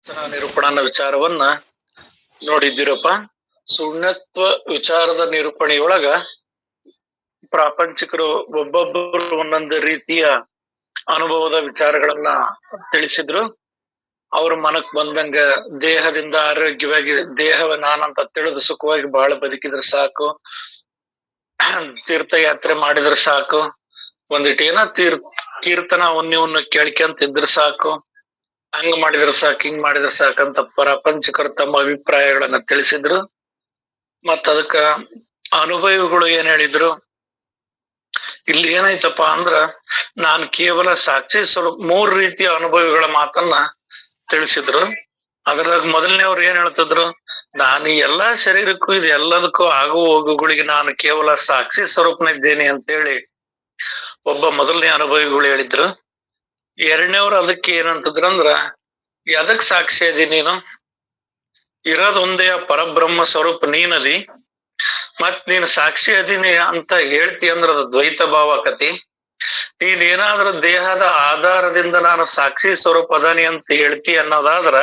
ನಿರೂಪಣನ ವಿಚಾರವನ್ನ ನೋಡಿದ್ದೀರಪ್ಪ. ಸುಣ್ಯತ್ವ ವಿಚಾರದ ನಿರೂಪಣೆಯೊಳಗ ಪ್ರಾಪಂಚಿಕರು ಒಬ್ಬೊಬ್ಬರು ಒಂದೊಂದು ರೀತಿಯ ಅನುಭವದ ವಿಚಾರಗಳನ್ನ ತಿಳಿಸಿದ್ರು. ಅವ್ರ ಮನಕ್ ಬಂದಂಗ ದೇಹದಿಂದ ಆರೋಗ್ಯವಾಗಿ ದೇಹವ ನಾನಂತ ತಿಳಿದು ಸುಖವಾಗಿ ಬಾಳ ಬದುಕಿದ್ರೆ ಸಾಕು, ತೀರ್ಥಯಾತ್ರೆ ಮಾಡಿದ್ರೆ ಸಾಕು, ಒಂದಿಟ್ಟು ಏನೋ ಕೀರ್ತನ ಅವನ್ನ ಕೇಳ್ಕೊಂತಿದ್ರೆ ಸಾಕು, ಹಂಗ್ ಮಾಡಿದ್ರೆ ಸಾಕು ಹಿಂಗ್ ಮಾಡಿದ್ರೆ ಸಾಕಂತ ಪ್ರಾಪಂಚಿಕರು ತಮ್ಮ ಅಭಿಪ್ರಾಯಗಳನ್ನ ತಿಳಿಸಿದ್ರು. ಮತ್ತ ಅದಕ್ಕ ಅನುಭವಿಗಳು ಏನ್ ಹೇಳಿದ್ರು, ಇಲ್ಲಿ ಏನಾಯ್ತಪ್ಪ ಅಂದ್ರ ನಾನ್ ಕೇವಲ ಸಾಕ್ಷಿ ಸ್ವರೂಪ 3 ರೀತಿಯ ಅನುಭವಿಗಳ ಮಾತನ್ನ ತಿಳಿಸಿದ್ರು. ಅದ್ರಾಗ ಮೊದಲನೇವ್ರು ಏನ್ ಹೇಳ್ತಿದ್ರು, ನಾನು ಈ ಎಲ್ಲಾ ಶರೀರಕ್ಕೂ ಇದು ಎಲ್ಲದಕ್ಕೂ ಆಗು ಹೋಗುಗಳಿಗೆ ನಾನು ಕೇವಲ ಸಾಕ್ಷಿ ಸ್ವರೂಪನಿದ್ದೇನೆ ಅಂತೇಳಿ ಒಬ್ಬ ಮೊದಲನೇ ಅನುಭವಿಗಳು ಹೇಳಿದ್ರು. ಎರಡನೇವ್ರು ಅದಕ್ಕೆ ಏನಂತದ್ರಂದ್ರ, ಎದಕ್ ಸಾಕ್ಷಿ ಅದಿ ನೀನು, ಇರೋದ್ ಒಂದೇ ಪರಬ್ರಹ್ಮ ಸ್ವರೂಪ ನೀನದಿ, ಮತ್ ನೀನ್ ಸಾಕ್ಷಿ ಅದೀನಿ ಅಂತ ಹೇಳ್ತಿ ಅಂದ್ರ ಅದು ದ್ವೈತ ಭಾವಕತಿ. ನೀನ್ ಏನಾದ್ರೂ ದೇಹದ ಆಧಾರದಿಂದ ನಾನು ಸಾಕ್ಷಿ ಸ್ವರೂಪ ಅದಾನಿ ಅಂತ ಹೇಳ್ತಿ ಅನ್ನೋದಾದ್ರ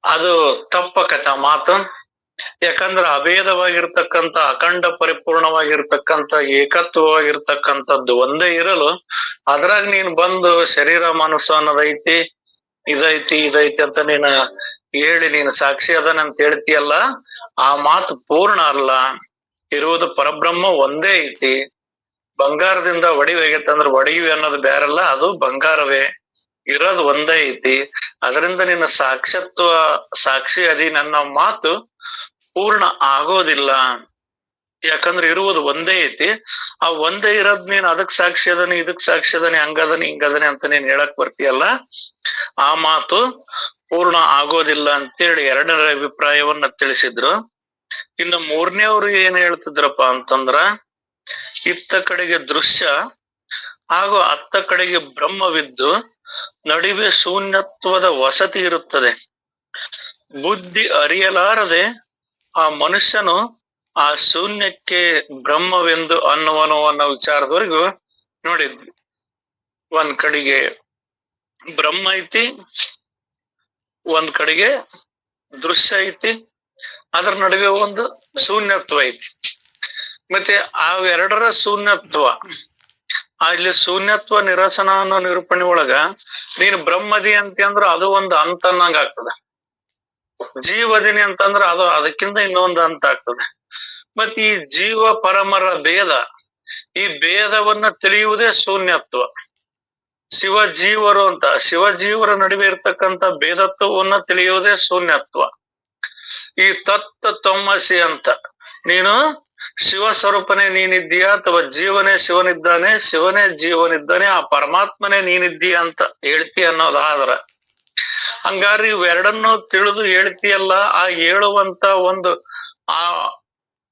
ಅದು ತಪ್ಪಕತ ಮಾತು. ಯಾಕಂದ್ರ ಅಭೇದವಾಗಿರ್ತಕ್ಕಂಥ ಅಖಂಡ ಪರಿಪೂರ್ಣವಾಗಿರ್ತಕ್ಕಂಥ ಏಕತ್ವವಾಗಿರ್ತಕ್ಕಂಥದ್ದು ಒಂದೇ ಇರಲು ಅದ್ರಾಗ ನೀನ್ ಬಂದು ಶರೀರ ಮನಸ್ಸು ಅನ್ನೋದೈತಿ ಇದೈತಿ ಅಂತ ನೀನ್ ಹೇಳಿ ನೀನು ಸಾಕ್ಷಿ ಅದನ್ ಅಂತ ಹೇಳ್ತೀಯಲ್ಲ, ಆ ಮಾತು ಪೂರ್ಣ ಅಲ್ಲ. ಇರುವುದು ಪರಬ್ರಹ್ಮ ಒಂದೇ ಐತಿ. ಬಂಗಾರದಿಂದ ಒಡವೆ ಆಗೈತಂದ್ರ ಒಡವೆ ಅನ್ನೋದು ಬೇರಲ್ಲ, ಅದು ಬಂಗಾರವೇ, ಇರೋದು ಒಂದೇ ಐತಿ. ಅದರಿಂದ ನಿನ್ನ ಸಾಕ್ಷಿ ಅದಿ ನನ್ನ ಮಾತು ಪೂರ್ಣ ಆಗೋದಿಲ್ಲ. ಯಾಕಂದ್ರೆ ಇರುವುದು ಒಂದೇ ಐತಿ, ಆ ಒಂದೇ ಇರೋದ್ ನೀನ್ ಅದಕ್ ಸಾಕ್ಷಿ ಅದನಿ ಇದಕ್ ಸಾಕ್ಷಿ ಅದನಿ ಹಂಗದನಿ ಹಿಂಗದನಿ ಅಂತ ನೀನ್ ಹೇಳಕ್ ಬರ್ತೀಯಲ್ಲ, ಆ ಮಾತು ಪೂರ್ಣ ಆಗೋದಿಲ್ಲ ಅಂತೇಳಿ ಎರಡನೇ ಅಭಿಪ್ರಾಯವನ್ನ ತಿಳಿಸಿದ್ರು. ಇನ್ನು ಮೂರನೇವ್ರು ಏನ್ ಹೇಳ್ತಿದ್ರಪ್ಪ ಅಂತಂದ್ರ, ಇತ್ತ ಕಡೆಗೆ ದೃಶ್ಯ ಹಾಗೂ ಅತ್ತ ಕಡೆಗೆ ಬ್ರಹ್ಮವಿದ್ದು ನಡುವೆ ಶೂನ್ಯತ್ವದ ವಸತಿ ಇರುತ್ತದೆ. ಬುದ್ಧಿ ಅರಿಯಲಾರದೆ ಆ ಮನುಷ್ಯನು ಆ ಶೂನ್ಯಕ್ಕೆ ಬ್ರಹ್ಮವೆಂದು ಅನ್ನುವನು ಅನ್ನೋ ವಿಚಾರದವರೆಗೂ ನೋಡಿದ್ವಿ. ಒಂದ್ ಕಡೆಗೆ ಬ್ರಹ್ಮ ಐತಿ, ಒಂದ್ ಕಡೆಗೆ ದೃಶ್ಯ ಐತಿ, ಅದ್ರ ನಡುವೆ ಒಂದು ಶೂನ್ಯತ್ವ ಐತಿ. ಮತ್ತೆ ಆ ಎರಡರ ಶೂನ್ಯತ್ವ, ಅಲ್ಲಿ ಶೂನ್ಯತ್ವ ನಿರಸನ ಅನ್ನೋ ನಿರೂಪಣೆ ಒಳಗ ನೀನ್ ಬ್ರಹ್ಮದಿ ಅಂತಂದ್ರ ಅದು ಒಂದು ಅಂತ ಅನ್ನಂಗ ಆಗ್ತದೆ, ಜೀವದಿನಿ ಅಂತಂದ್ರ ಅದು ಅದಕ್ಕಿಂತ ಇನ್ನೊಂದು ಅಂತ ಆಗ್ತದೆ. ಮತ್ ಈ ಜೀವ ಪರಮರ ಭೇದ, ಈ ಭೇದವನ್ನ ತಿಳಿಯುವುದೇ ಶೂನ್ಯತ್ವ. ಶಿವಜೀವರ ನಡುವೆ ಇರ್ತಕ್ಕಂಥ ಭೇದತ್ವವನ್ನ ತಿಳಿಯುವುದೇ ಶೂನ್ಯತ್ವ. ಈ ತತ್ವ ತೊಮ್ಮಸಿ ಅಂತ, ನೀನು ಶಿವ ಸ್ವರೂಪನೇ ನೀನಿದ್ದೀಯಾ ಅಥವಾ ಜೀವನೇ ಶಿವನಿದ್ದಾನೆ, ಶಿವನೇ ಜೀವನಿದ್ದಾನೆ, ಆ ಪರಮಾತ್ಮನೇ ನೀನಿದ್ದೀಯ ಅಂತ ಹೇಳ್ತಿ ಅನ್ನೋದಾದ್ರ, ಹಂಗಾರಿ ಇವೆರಡನ್ನು ತಿಳಿದು ಹೇಳ್ತೀಯಲ್ಲ, ಆ ಹೇಳುವಂತ ಒಂದು ಆ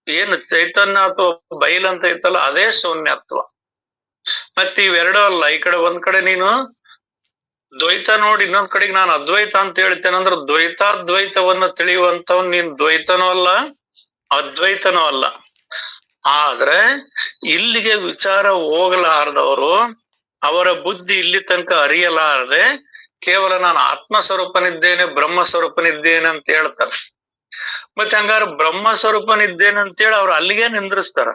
ಏನು ಚೈತನ್ಯ ಅಥವಾ ಬಯಲಂತ ಐತಲ್ಲ ಅದೇ ಶೂನ್ಯತ್ವ. ಮತ್ತೆ ಇವೆರಡು ಅಲ್ಲ, ಈ ಕಡೆ ಒಂದ್ ಕಡೆ ನೀನು ದ್ವೈತ ನೋಡಿ, ಇನ್ನೊಂದ್ ಕಡೆಗೆ ನಾನು ಅದ್ವೈತ ಅಂತ ಹೇಳ್ತೇನೆ ಅಂದ್ರೆ ದ್ವೈತಾದ್ವೈತವನ್ನ ತಿಳಿಯುವಂತವ್ ನೀನ್ ದ್ವೈತನೂ ಅಲ್ಲ ಅದ್ವೈತನೂ ಅಲ್ಲ. ಆದ್ರೆ ಇಲ್ಲಿಗೆ ವಿಚಾರ ಹೋಗಲಾರದವರು, ಅವರ ಬುದ್ಧಿ ಇಲ್ಲಿ ತನಕ ಅರಿಯಲಾರದೆ ಕೇವಲ ನಾನು ಆತ್ಮ ಸ್ವರೂಪನಿದ್ದೇನೆ ಬ್ರಹ್ಮ ಸ್ವರೂಪನಿದ್ದೇನೆ ಅಂತ ಹೇಳ್ತಾರೆ. ಮತ್ತೆ ಹಂಗಾರ ಬ್ರಹ್ಮ ಸ್ವರೂಪನಿದ್ದೇನೆ ಅಂತೇಳಿ ಅವ್ರು ಅಲ್ಲಿಗೆ ನಿಂದ್ರಿಸ್ತಾರ.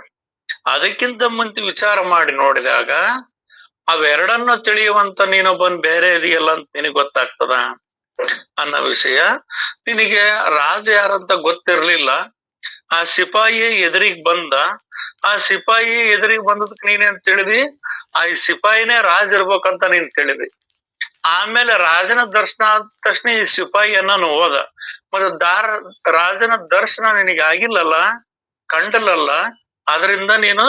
ಅದಕ್ಕಿಂತ ಮುಂಚೆ ವಿಚಾರ ಮಾಡಿ ನೋಡಿದಾಗ ಅವೆರಡನ್ನ ತಿಳಿಯುವಂತ ನೀನೊಬ್ಬನ್ ಬೇರೆ ಇದೆಯಲ್ಲ ಅಂತ ನಿನಗ್ ಗೊತ್ತಾಗ್ತದ ಅನ್ನೋ ವಿಷಯ. ನಿನಗೆ ರಾಜ ಯಾರಂತ ಗೊತ್ತಿರ್ಲಿಲ್ಲ, ಆ ಸಿಪಾಯಿ ಎದುರಿಗೆ ಬಂದ, ಆ ಸಿಪಾಯಿ ಎದುರಿಗೆ ಬಂದದಕ್ ನೀನೇನ್ ತಿಳಿದಿ, ಆ ಸಿಪಾಯಿನೇ ರಾಜ ಇರ್ಬೇಕಂತ ನೀನ್ ತಿಳಿದಿ. ಆಮೇಲೆ ರಾಜನ ದರ್ಶನ ಆದ ತಕ್ಷಣ ಈ ಸಿಪಾಯಿಯನ್ನ ಹೋದ, ಮತ್ತೆ ರಾಜನ ದರ್ಶನ ನಿನಗೆ ಆಗಿಲ್ಲಲ್ಲ, ಕಂಡಲ್ಲಲ್ಲ, ಅದರಿಂದ ನೀನು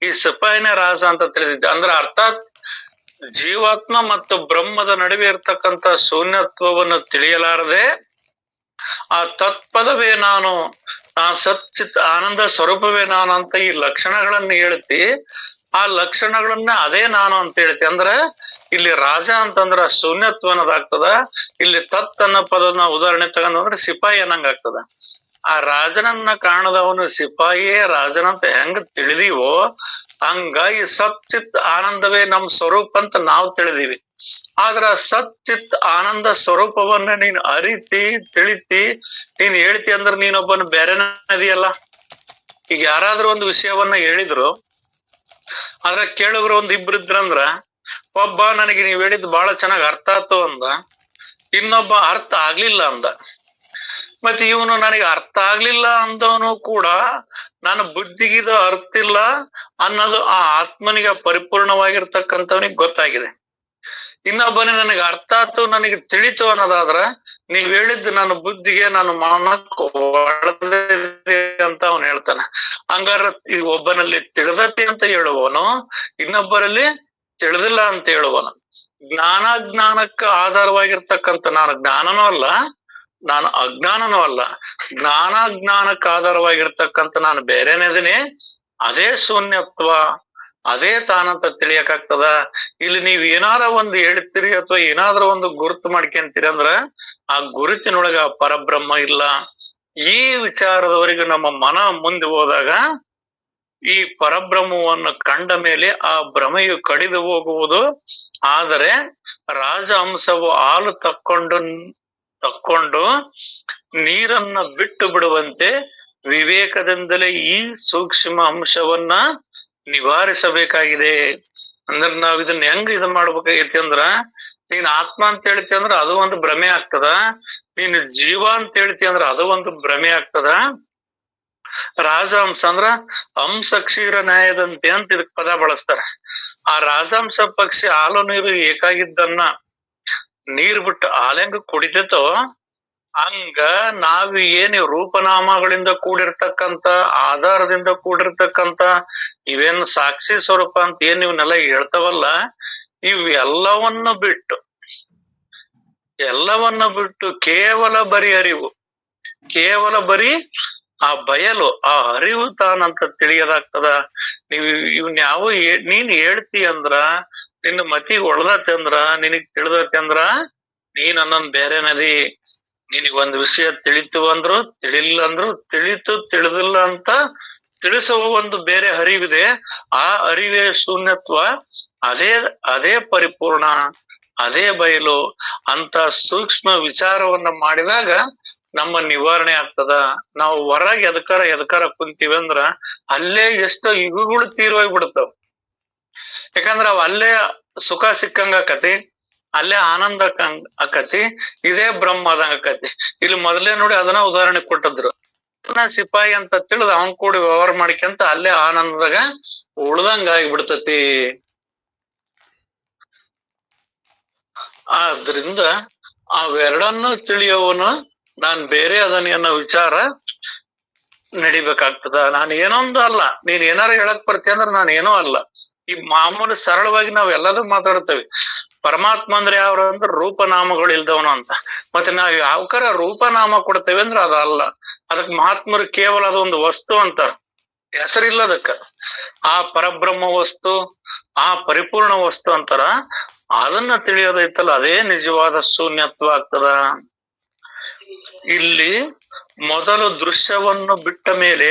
ಈ ಸಿಪಾಯಿನೇ ರಾಜ ಅಂತ ತಿಳಿದಿದ್ದೆ. ಅಂದ್ರೆ ಅರ್ಥಾತ್ ಜೀವಾತ್ಮ ಮತ್ತು ಬ್ರಹ್ಮದ ನಡುವೆ ಇರ್ತಕ್ಕಂಥ ಶೂನ್ಯತ್ವವನ್ನು ತಿಳಿಯಲಾರದೆ ಆ ತತ್ಪದವೇ ನಾನು, ಆ ಸಚ್ಚಿತ್ ಆನಂದ ಸ್ವರೂಪವೇ ನಾನು ಅಂತ ಈ ಲಕ್ಷಣಗಳನ್ನ ಹೇಳ್ತಿ, ಆ ಲಕ್ಷಣಗಳನ್ನ ಅದೇ ನಾನು ಅಂತ ಹೇಳ್ತಿ. ಅಂದ್ರೆ ಇಲ್ಲಿ ರಾಜ ಅಂತಂದ್ರ ಶೂನ್ಯತ್ವ ಅನ್ನೋದಾಗ್ತದ, ಇಲ್ಲಿ ತತ್ ಅನ್ನೋ ಪದನ ಉದಾಹರಣೆ ತಗೊಂಡ್ರೆ ಸಿಪಾಯಿ ಅನ್ನಂಗ ಆಗ್ತದ. ಆ ರಾಜನನ್ನ ಕಾಣದವನು ಸಿಪಾಯಿಯೇ ರಾಜನಂತ ಹೆಂಗ್ ತಿಳಿದೀವೋ ಹಂಗ ಈ ಸಚ್ಚಿತ್ ಆನಂದವೇ ನಮ್ ಸ್ವರೂಪ ಅಂತ ನಾವು ತಿಳಿದೀವಿ. ಆದ್ರ ಸಚ್ಚಿತ್ ಆನಂದ ಸ್ವರೂಪವನ್ನ ನೀನ್ ಅರಿತಿ ತಿಳಿತಿ ನೀನ್ ಹೇಳ್ತಿ ಅಂದ್ರ ನೀನೊಬ್ಬನ ಬೇರೆನ ಇದೆಯಲ್ಲ. ಈಗ ಯಾರಾದ್ರೂ ಒಂದು ವಿಷಯವನ್ನ ಹೇಳಿದ್ರು, ಆದ್ರ ಕೇಳುಗರು ಒಂದ್ ಇಬ್ರು ಇದ್ರಂದ್ರ, ಒಬ್ಬ ನನಗೆ ನೀವ್ ಹೇಳಿದ್ ಬಹಳ ಚೆನ್ನಾಗ್ ಅರ್ಥ ಆತು ಅಂದ, ಇನ್ನೊಬ್ಬ ಅರ್ಥ ಆಗ್ಲಿಲ್ಲ ಅಂದ. ಮತ್ತೆ ಇವನು ನನಗೆ ಅರ್ಥ ಆಗ್ಲಿಲ್ಲ ಅಂದವನು ಕೂಡ ನನ್ನ ಬುದ್ಧಿಗಿದು ಅರ್ಥ ಇಲ್ಲ ಅನ್ನೋದು ಆ ಆತ್ಮನಿಗೆ ಪರಿಪೂರ್ಣವಾಗಿರ್ತಕ್ಕಂಥವನಿಗೆ ಗೊತ್ತಾಗಿದೆ. ಇನ್ನೊಬ್ಬನೇ ನನಗೆ ಅರ್ಥ ಆತು ನನಗೆ ತಿಳಿತು ಅನ್ನೋದಾದ್ರ ನೀವ್ ಹೇಳಿದ್ದು ನನ್ನ ಬುದ್ಧಿಗೆ ನನ್ನ ಮನಕ್ಕೆ ಒಳದಿದೆ ಅಂತ ಅವನು ಹೇಳ್ತಾನೆ. ಹಂಗಾರ ಈ ಒಬ್ಬನಲ್ಲಿ ತಿಳಿದತಿ ಅಂತ ಹೇಳುವವನು ಇನ್ನೊಬ್ಬರಲ್ಲಿ ತಿಳಿದಿಲ್ಲ ಅಂತ ಹೇಳುವನು. ಜ್ಞಾನಜ್ಞಾನಕ್ಕ ಆಧಾರವಾಗಿರ್ತಕ್ಕಂಥ ನಾನು ಜ್ಞಾನನೂ ಅಲ್ಲ, ನಾನು ಅಜ್ಞಾನನೂ ಅಲ್ಲ. ಜ್ಞಾನಜ್ಞಾನಕ್ಕೆ ಆಧಾರವಾಗಿರ್ತಕ್ಕಂಥ ನಾನು ಬೇರೆನೇದಿನಿ. ಅದೇ ಶೂನ್ಯತ್ವ, ಅದೇ ತಾನಂತ ತಿಳಿಯಕ್ಕಾಗ್ತದ. ಇಲ್ಲಿ ನೀವ್ ಏನಾರ ಒಂದು ಹೇಳ್ತೀರಿ ಅಥವಾ ಏನಾದ್ರೂ ಒಂದು ಗುರುತು ಮಾಡ್ಕೊಂತೀರಿ ಅಂದ್ರ ಆ ಗುರುತಿನೊಳಗ ಪರಬ್ರಹ್ಮ ಇಲ್ಲ. ಈ ವಿಚಾರದವರೆಗೂ ನಮ್ಮ ಮನ ಮುಂದೆ ಹೋದಾಗ ಈ ಪರಬ್ರಹ್ಮವನ್ನು ಕಂಡ ಮೇಲೆ ಆ ಭ್ರಮೆಯು ಕಡಿದು ಹೋಗುವುದು. ಆದರೆ ರಾಜಹಂಸವು ಹಾಲು ತಕ್ಕೊಂಡು ನೀರನ್ನ ಬಿಟ್ಟು ಬಿಡುವಂತೆ ವಿವೇಕದಿಂದಲೇ ಈ ಸೂಕ್ಷ್ಮ ಅಂಶವನ್ನ ನಿವಾರಿಸಬೇಕಾಗಿದೆ. ಅಂದ್ರೆ ನಾವ್ ಇದನ್ನ ಹೆಂಗ್ ಇದು ಮಾಡ್ಬೇಕಾಗೈತಿ ಅಂದ್ರ, ನೀನ್ ಆತ್ಮ ಅಂತ ಹೇಳ್ತಿ ಅಂದ್ರ ಅದು ಒಂದು ಭ್ರಮೆ ಆಗ್ತದ, ನೀನು ಜೀವ ಅಂತ ಹೇಳ್ತಿ ಅಂದ್ರ ಅದು ಒಂದು ಭ್ರಮೆ ಆಗ್ತದ. ರಾಜಹಂಸ ಅಂದ್ರ ಹಂಸ ಕ್ಷೀರ ನ್ಯಾಯದಂತೆ ಅಂತ ಇದಕ್ ಪದ ಬಳಸ್ತಾರ. ಆ ರಾಜಹಂಸ ಪಕ್ಷಿ ಹಾಲು ನೀರು ಏಕಾಗಿದ್ದನ್ನ ನೀರ್ ಬಿಟ್ಟು ಹಾಲೆಂಗ ಕುಡಿತೈತೋ ಹಂಗ ನಾವ್ ಏನ್ ರೂಪನಾಮಗಳಿಂದ ಕೂಡಿರ್ತಕ್ಕಂತ ಆಧಾರದಿಂದ ಕೂಡಿರ್ತಕ್ಕಂತ ಇವೇನ್ ಸಾಕ್ಷಿ ಸ್ವರೂಪ ಅಂತ ಏನ್ ಇವನ್ನೆಲ್ಲ ಹೇಳ್ತಾವಲ್ಲ, ಇವ್ ಎಲ್ಲವನ್ನ ಬಿಟ್ಟು ಕೇವಲ ಬರೀ ಅರಿವು, ಕೇವಲ ಬರೀ ಆ ಬಯಲು, ಆ ಅರಿವು ತಾನಂತ ತಿಳಿಯೋದಾಗ್ತದ. ಇವ್ನ ಯಾವ ನೀನ್ ಹೇಳ್ತಿ ಅಂದ್ರ ನಿನ್ನ ಮತಿಗ್ ಒಳದತಿ ಅಂದ್ರ ನಿನಗ್ ತಿಳಿದತಿ ಅಂದ್ರ ನೀನ್ ಅನ್ನೊಂದ್ ಬೇರೆ ನದಿ. ನಿನಗ್ ಒಂದ್ ವಿಷಯ ತಿಳಿತು ಅಂದ್ರು ತಿಳಿಲ್ಲ ಅಂದ್ರು ತಿಳಿತು ತಿಳಿದಿಲ್ಲ ಅಂತ ತಿಳಿಸುವ ಒಂದು ಬೇರೆ ಅರಿವಿದೆ. ಆ ಅರಿವೇ ಶೂನ್ಯತ್ವ, ಅದೇ ಪರಿಪೂರ್ಣ, ಅದೇ ಬಯಲು ಅಂತ ಸೂಕ್ಷ್ಮ ವಿಚಾರವನ್ನ ಮಾಡಿದಾಗ ನಮ್ಮ ನಿವಾರಣೆ ಆಗ್ತದ. ನಾವು ಹೊರಗೆ ಎದಕಾರ ಕುಂತೀವಿ ಅಂದ್ರ ಅಲ್ಲೇ ಎಷ್ಟೋ ಯುಗಗಳು ತೀರೋಗ್ಬಿಡ್ತಾವ. ಯಾಕಂದ್ರ ಅವ್ ಅಲ್ಲೇ ಸುಖ ಸಿಕ್ಕಂಗ ಆಕತಿ, ಅಲ್ಲೇ ಆನಂದ ಆಕತಿ, ಇದೇ ಬ್ರಹ್ಮ ಆದಂಗ ಆಕತಿ. ಇಲ್ಲಿ ಮೊದಲೇ ನೋಡಿ ಅದನ್ನ ಉದಾಹರಣೆ ಕೊಟ್ಟಿದ್ರು. ಸಿಪಾಯಿ ಅಂತ ತಿಳಿದು ಅವನ್ ಕೂಡಿ ವ್ಯವಹಾರ ಮಾಡ್ಕೊಂತ ಅಲ್ಲೇ ಆನಂದದಾಗ ಉಳ್ದಂಗ ಆಗಿಬಿಡ್ತತಿ. ಆದ್ರಿಂದ ಅವೆರಡನ್ನು ತಿಳಿಯೋವನು ನಾನ್ ಬೇರೆ ಅದನ್ನ ಅನ್ನೋ ವಿಚಾರ ನಡಿಬೇಕಾಗ್ತದ. ನಾನು ಏನೊಂದು ಅಲ್ಲ, ನೀನ್ ಏನಾರ ಹೇಳಕ್ ಬರ್ತೀಯ ಅಂದ್ರೆ ನಾನು ಏನೋ ಅಲ್ಲ. ಈ ಮಾಮೂಲಿ ಸರಳವಾಗಿ ನಾವ್ ಎಲ್ಲದೂ ಮಾತಾಡ್ತೇವೆ. ಪರಮಾತ್ಮ ಅಂದ್ರೆ ಯಾವ್ರು ಅಂದ್ರೆ ರೂಪನಾಮಗಳು ಇಲ್ದವನು ಅಂತ. ಮತ್ತೆ ನಾವ್ ಯಾವ್ಕರ ರೂಪನಾಮ ಕೊಡ್ತೇವೆ ಅಂದ್ರೆ ಅದಲ್ಲ. ಅದಕ್ ಮಹಾತ್ಮರು ಕೇವಲ ಅದೊಂದು ವಸ್ತು ಅಂತಾರ, ಹೆಸರಿಲ್ಲ ಅದಕ್ಕ. ಆ ಪರಬ್ರಹ್ಮ ವಸ್ತು, ಆ ಪರಿಪೂರ್ಣ ವಸ್ತು ಅಂತಾರ. ಅದನ್ನ ತಿಳಿಯೋದೈತಲ್ಲ ಅದೇ ನಿಜವಾದ ಶೂನ್ಯತ್ವ ಆಗ್ತದ. ಇಲ್ಲಿ ಮೊದಲು ದೃಶ್ಯವನ್ನು ಬಿಟ್ಟ ಮೇಲೆ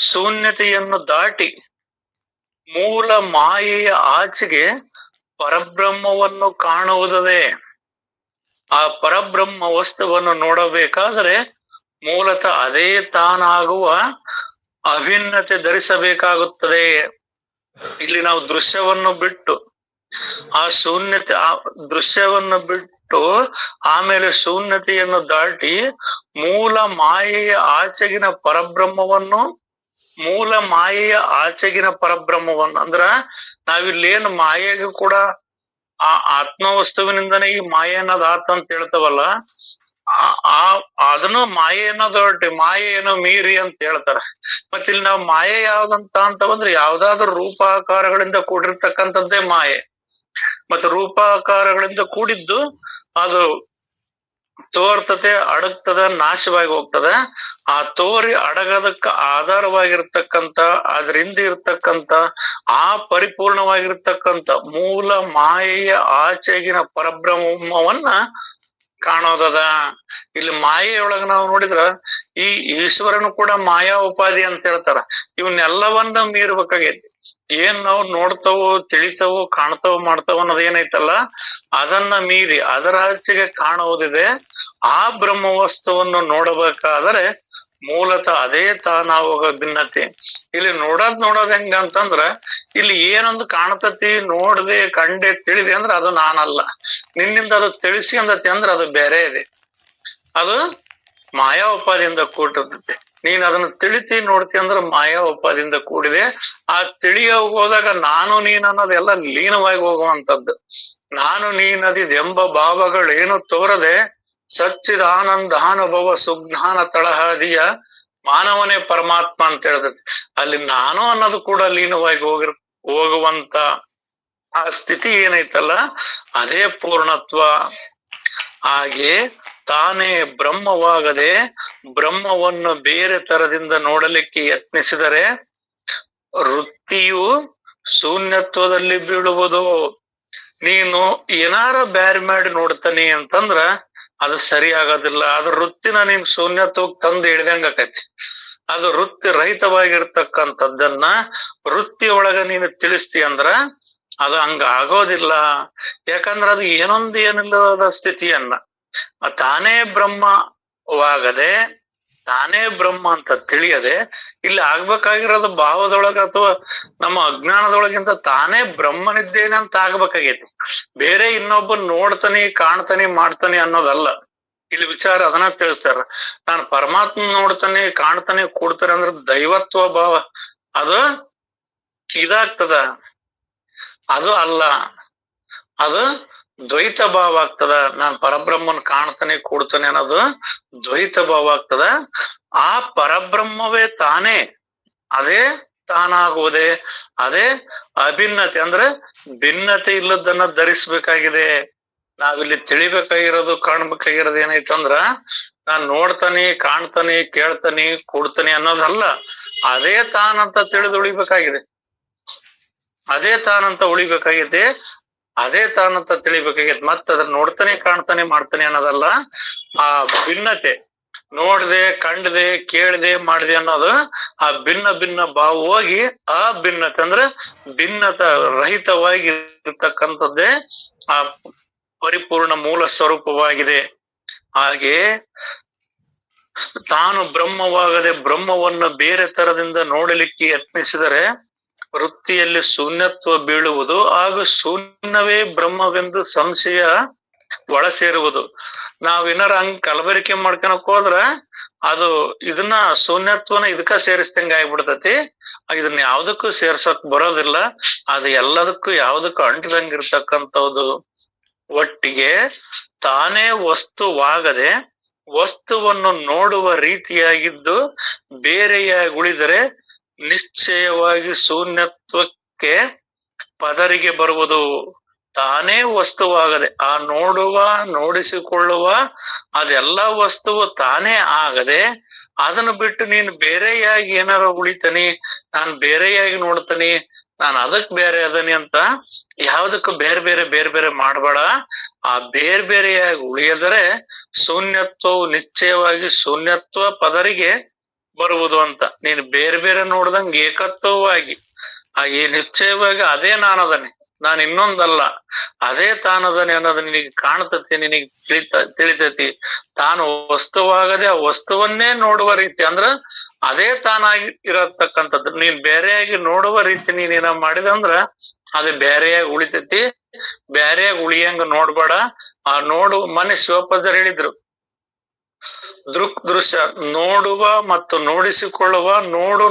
ಶೂನ್ಯತೆಯನ್ನು ದಾಟಿ ಮೂಲ ಮಾಯೆಯ ಆಚೆಗೆ ಪರಬ್ರಹ್ಮವನ್ನು ಕಾಣುವುದೇ. ಆ ಪರಬ್ರಹ್ಮ ವಸ್ತುವನ್ನು ನೋಡಬೇಕಾದರೆ ಮೂಲತಃ ಅದೇ ತಾನಾಗುವ ಅಭಿನ್ನತೆ ಧರಿಸಬೇಕಾಗುತ್ತದೆ. ಇಲ್ಲಿ ನಾವು ದೃಶ್ಯವನ್ನು ಬಿಟ್ಟು ಆ ಶೂನ್ಯತೆ, ಆ ದೃಶ್ಯವನ್ನು ಬಿಟ್ಟು ಆಮೇಲೆ ಶೂನ್ಯತೆಯನ್ನು ದಾಟಿ ಮೂಲ ಮಾಯೆಯ ಆಚೆಗಿನ ಪರಬ್ರಹ್ಮವನ್ನು, ಮೂಲ ಮಾಯೆಯ ಆಚೆಗಿನ ಪರಬ್ರಹ್ಮವನ್ನು ಅಂದ್ರ ನಾವಿಲ್ಲೇನು ಮಾಯೆಗೂ ಕೂಡ ಆ ಆತ್ಮವಸ್ತುವಿನಿಂದನೇ ಈ ಮಾಯೆ ಅನ್ನೋದು ಆತ ಅಂತ ಹೇಳ್ತವಲ್ಲ, ಅದನ್ನು ಮಾಯೆ ಅನ್ನೋದು ಮಾಯೆ ಏನೋ ಮೀರಿ ಅಂತ ಹೇಳ್ತಾರ. ಮತ್ತೆ ಇಲ್ಲಿ ನಾವು ಮಾಯೆ ಯಾವ್ದಂತ ಅಂತ ಬಂದ್ರೆ ಯಾವ್ದಾದ್ರು ರೂಪಾಕಾರಗಳಿಂದ ಕೂಡಿರ್ತಕ್ಕಂಥದ್ದೇ ಮಾಯೆ. ಮತ್ತೆ ರೂಪಾಕಾರಗಳಿಂದ ಕೂಡಿದ್ದು ಅದು ತೋರ್ತತೆ, ಅಡಗ್ತದ, ನಾಶವಾಗಿ ಹೋಗ್ತದೆ. ಆ ತೋರಿ ಅಡಗದಕ್ಕ ಆಧಾರವಾಗಿರ್ತಕ್ಕಂಥ, ಅದ್ರಿಂದ ಇರ್ತಕ್ಕಂಥ ಆ ಪರಿಪೂರ್ಣವಾಗಿರ್ತಕ್ಕಂಥ ಮೂಲ ಮಾಯೆಯ ಆಚೆಗಿನ ಪರಬ್ರಹ್ಮವನ್ನ ಕಾಣೋದದ. ಇಲ್ಲಿ ಮಾಯೆಯೊಳಗ ನಾವು ನೋಡಿದ್ರ ಈ ಈಶ್ವರನು ಕೂಡ ಮಾಯಾ ಉಪಾಧಿ ಅಂತ ಹೇಳ್ತಾರ. ಇವನ್ನೆಲ್ಲವನ್ನ ಮೀರ್ಬೇಕಾಗೈತಿ. ಏನ್ ನಾವು ನೋಡ್ತಾವೋ ತಿಳಿತಾವೋ ಕಾಣ್ತಾವೋ ಮಾಡ್ತಾವೋ ಅನ್ನೋದ್ ಏನೈತಲ್ಲ ಅದನ್ನ ಮೀರಿ ಅದರ ಆಚೆಗೆ ಕಾಣುವುದಿದೆ. ಆ ಬ್ರಹ್ಮ ವಸ್ತುವನ್ನು ನೋಡಬೇಕಾದರೆ ಮೂಲತಃ ಅದೇ ತಾನಾವಾಗ ಭಿನ್ನತೆ. ಇಲ್ಲಿ ನೋಡೋದ್ ಹೆಂಗ ಅಂತಂದ್ರ ಇಲ್ಲಿ ಏನೊಂದು ಕಾಣ್ತತಿ, ನೋಡ್ದೆ ಕಂಡೆ ತಿಳಿದೆ ಅಂದ್ರ ಅದು ನಾನಲ್ಲ. ನಿನ್ನಿಂದ ಅದು ತಿಳಿಸಿ ಅಂದತಿ ಅಂದ್ರ ಅದು ಬೇರೆ ಇದೆ. ಅದು ಮಾಯಾ ಉಪಾದಿಯಿಂದ ಕೂಡಿರ್ತೈತಿ. ನೀನ್ ಅದನ್ನ ತಿಳಿತಿ ನೋಡ್ತಿ ಅಂದ್ರ ಮಾಯಾ ಉಪಾದಿಯಿಂದ ಕೂಡಿದೆ. ಆ ತಿಳಿಯ ಹೋದಾಗ ನಾನು ನೀನ್ ಅನ್ನೋದೆಲ್ಲ ಲೀನವಾಗಿ ಹೋಗುವಂತದ್ದು. ನಾನು ನೀನದಿದೆಂಬ ಭಾವಗಳೇನು ತೋರದೆ ಸಚ್ಚಿದ ಆನಂದ ಅನುಭವ ಸುಜ್ಞಾನ ತಳಹದಿಯ ಮಾನವನೇ ಪರಮಾತ್ಮ ಅಂತ ಹೇಳ್ತೈತಿ. ಅಲ್ಲಿ ನಾನು ಅನ್ನೋದು ಕೂಡ ಲೀನವಾಗಿ ಹೋಗುವಂತ ಆ ಸ್ಥಿತಿ ಏನೈತಲ್ಲ ಅದೇ ಪೂರ್ಣತ್ವ. ಹಾಗೆ ತಾನೇ ಬ್ರಹ್ಮವಾಗದೆ ಬ್ರಹ್ಮವನ್ನು ಬೇರೆ ತರದಿಂದ ನೋಡಲಿಕ್ಕೆ ಯತ್ನಿಸಿದರೆ ವೃತ್ತಿಯು ಶೂನ್ಯತ್ವದಲ್ಲಿ ಬೀಳುವುದು. ನೀನು ಏನಾರ ಬ್ಯಾರಿ ಮಾಡಿ ನೋಡ್ತಾನಿ ಅಂತಂದ್ರ ಅದು ಸರಿ ಆಗೋದಿಲ್ಲ. ಅದ್ರ ವೃತ್ತಿನ ನೀನ್ ಶೂನ್ಯತ್ವಕ್ಕೆ ತಂದು ಹಿಡ್ದಂಗ ಆಕೈತಿ. ಅದು ವೃತ್ತಿ ರಹಿತವಾಗಿರ್ತಕ್ಕಂಥದ್ದನ್ನ ವೃತ್ತಿ ಒಳಗ ನೀನು ತಿಳಿಸ್ತಿ ಅಂದ್ರ ಅದು ಹಂಗ ಆಗೋದಿಲ್ಲ. ಯಾಕಂದ್ರ ಅದು ಏನಿಲ್ಲದ ಸ್ಥಿತಿಯನ್ನ ತಾನೇ ಬ್ರಹ್ಮವಾಗದೆ ತಾನೇ ಬ್ರಹ್ಮ ಅಂತ ತಿಳಿಯದೆ ಇಲ್ಲಿ ಆಗ್ಬೇಕಾಗಿರೋದು ಭಾವದೊಳಗ ಅಥವಾ ನಮ್ಮ ಅಜ್ಞಾನದೊಳಗಿಂತ ತಾನೇ ಬ್ರಹ್ಮನಿದ್ದೇನೆ ಅಂತ ಆಗ್ಬೇಕಾಗೈತಿ. ಬೇರೆ ಇನ್ನೊಬ್ಬ ನೋಡ್ತಾನೆ ಕಾಣ್ತಾನೆ ಮಾಡ್ತಾನೆ ಅನ್ನೋದಲ್ಲ. ಇಲ್ಲಿ ವಿಚಾರ ಅದನ್ನ ತಿಳಿಸ್ತಾರ. ನಾನು ಪರಮಾತ್ಮ ನೋಡ್ತಾನೆ ಕಾಣ್ತಾನೆ ಕೂಡ್ತಾನೆ ಅಂದ್ರೆ ದೈವತ್ವ ಭಾವ ಅದು ಇದಾಗ್ತದ, ಅದು ಅಲ್ಲ. ಅದು ದ್ವೈತ ಭಾವ ಆಗ್ತದ. ನಾನ್ ಪರಬ್ರಹ್ಮನ್ ಕಾಣ್ತಾನೆ ಕೂಡ್ತಾನೆ ಅನ್ನೋದು ದ್ವೈತ ಭಾವ ಆಗ್ತದ. ಆ ಪರಬ್ರಹ್ಮವೇ ತಾನೇ, ಅದೇ ತಾನಾಗುವುದೇ, ಅದೇ ಅಭಿನ್ನತೆ. ಅಂದ್ರೆ ಭಿನ್ನತೆ ಇಲ್ಲದನ್ನ ಧರಿಸ್ಬೇಕಾಗಿದೆ. ನಾವಿಲ್ಲಿ ತಿಳಿಬೇಕಾಗಿರೋದು ಕಾಣ್ಬೇಕಾಗಿರೋದು ಏನೈತಂದ್ರ ನಾನ್ ನೋಡ್ತಾನೆ ಕಾಣ್ತಾನೆ ಕೇಳ್ತಾನೆ ಕೂಡ್ತಾನೆ ಅನ್ನೋದಲ್ಲ, ಅದೇ ತಾನಂತ ತಿಳಿದು ಉಳಿಬೇಕಾಗಿದೆ. ಅದೇ ತಾನಂತ ಉಳಿಬೇಕಾಗಿದೆ, ಅದೇ ತಾನಂತ ತಿಳಿಬೇಕಾಗೈತಿ. ಮತ್ತ ಅದನ್ನ ನೋಡ್ತಾನೆ ಕಾಣ್ತಾನೆ ಮಾಡ್ತಾನೆ ಅನ್ನೋದಲ್ಲ. ಆ ಭಿನ್ನತೆ ನೋಡ್ದೆ ಕಂಡದೆ ಕೇಳ್ದೆ ಮಾಡಿದೆ ಅನ್ನೋದು ಆ ಭಿನ್ನ ಭಾವ ಹೋಗಿ ಆ ಭಿನ್ನತೆ ಅಂದ್ರೆ ಭಿನ್ನತ ರಹಿತವಾಗಿ ಇರ್ತಕ್ಕಂಥದ್ದೇ ಆ ಪರಿಪೂರ್ಣ ಮೂಲ ಸ್ವರೂಪವಾಗಿದೆ. ಹಾಗೆ ತಾನು ಬ್ರಹ್ಮವಾಗದೆ ಬ್ರಹ್ಮವನ್ನು ಬೇರೆ ತರದಿಂದ ನೋಡಲಿಕ್ಕೆ ಯತ್ನಿಸಿದರೆ ವೃತ್ತಿಯಲ್ಲಿ ಶೂನ್ಯತ್ವ ಬೀಳುವುದು. ಹಾಗೂ ಶೂನ್ಯವೇ ಬ್ರಹ್ಮವೆಂದು ಸಂಶಯ ಒಳ ಸೇರುವುದು. ನಾವೇನಾರ ಹಂಗ್ ಕಲಬೆರಿಕೆ ಮಾಡ್ಕೊಳಕ್ ಹೋದ್ರ ಅದು ಇದನ್ನ ಶೂನ್ಯತ್ವನ ಇದಕ್ಕ ಸೇರಿಸ್ದಂಗ ಆಗ್ಬಿಡ್ತತಿ. ಇದನ್ನ ಯಾವ್ದಕ್ಕೂ ಸೇರ್ಸಕ್ ಬರೋದಿಲ್ಲ. ಅದು ಎಲ್ಲದಕ್ಕೂ ಯಾವ್ದಕ್ಕೂ ಅಂಟಿದಂಗಿರ್ತಕ್ಕಂಥದ್ದು. ಒಟ್ಟಿಗೆ ತಾನೇ ವಸ್ತುವಾಗದೆ ವಸ್ತುವನ್ನು ನೋಡುವ ರೀತಿಯಾಗಿದ್ದು ಬೇರೆಯಾಗಿ ಉಳಿದರೆ ನಿಶ್ಚಯವಾಗಿ ಶೂನ್ಯತ್ವಕ್ಕೆ ಪದರಿಗೆ ಬರುವುದು. ತಾನೇ ವಸ್ತುವಾಗದೆ ಆ ನೋಡುವ ನೋಡಿಸಿಕೊಳ್ಳುವ ಅದೆಲ್ಲ ವಸ್ತುವು ತಾನೇ ಆಗದೆ ಅದನ್ನು ಬಿಟ್ಟು ನೀನು ಬೇರೆಯಾಗಿ ಏನಾರ ಉಳಿತಾನಿ, ನಾನ್ ಬೇರೆಯಾಗಿ ನೋಡ್ತಾನಿ, ನಾನು ಅದಕ್ ಬೇರೆ ಅದನಿ ಅಂತ ಯಾವ್ದಕ್ಕೂ ಬೇರೆ ಮಾಡ್ಬೇಡ. ಆ ಬೇರೆಯಾಗಿ ಉಳಿಯದರೆ ಶೂನ್ಯತ್ವವು ನಿಶ್ಚಯವಾಗಿ ಶೂನ್ಯತ್ವ ಪದರಿಗೆ ಬರುವುದು ಅಂತ. ನೀನು ಬೇರೆ ನೋಡ್ದಂಗ ಏಕತ್ವವಾಗಿ ಆ ಈ ನಿಶ್ಚಯವಾಗಿ ಅದೇ ನಾನದನೆ, ನಾನು ಇನ್ನೊಂದಲ್ಲ, ಅದೇ ತಾನದನೆ ಅನ್ನೋದು ನಿನಗೆ ಕಾಣ್ತತಿ, ನಿನಗೆ ತಿಳಿತತಿ. ತಾನು ವಸ್ತುವಾಗದೆ ಆ ವಸ್ತುವನ್ನೇ ನೋಡುವ ರೀತಿ ಅಂದ್ರ ಅದೇ ತಾನಾಗಿ ಇರತಕ್ಕಂಥದ್ದು. ನೀನ್ ಬೇರೆಯಾಗಿ ನೋಡುವ ರೀತಿ ನೀನೇನ ಮಾಡಿದಂದ್ರ ಅದು ಬೇರೆಯಾಗಿ ಉಳಿತೈತಿ. ಬೇರೆಯಾಗಿ ಉಳಿಯಂಗ ನೋಡ್ಬೇಡ. ಆ ನೋಡು ಮನೆ ಶಿವಪ್ಪಜರ್ ಹೇಳಿದ್ರು, ದೃಶ್ಯ ನೋಡುವ ಮತ್ತು ನೋಡಿಸಿಕೊಳ್ಳುವ,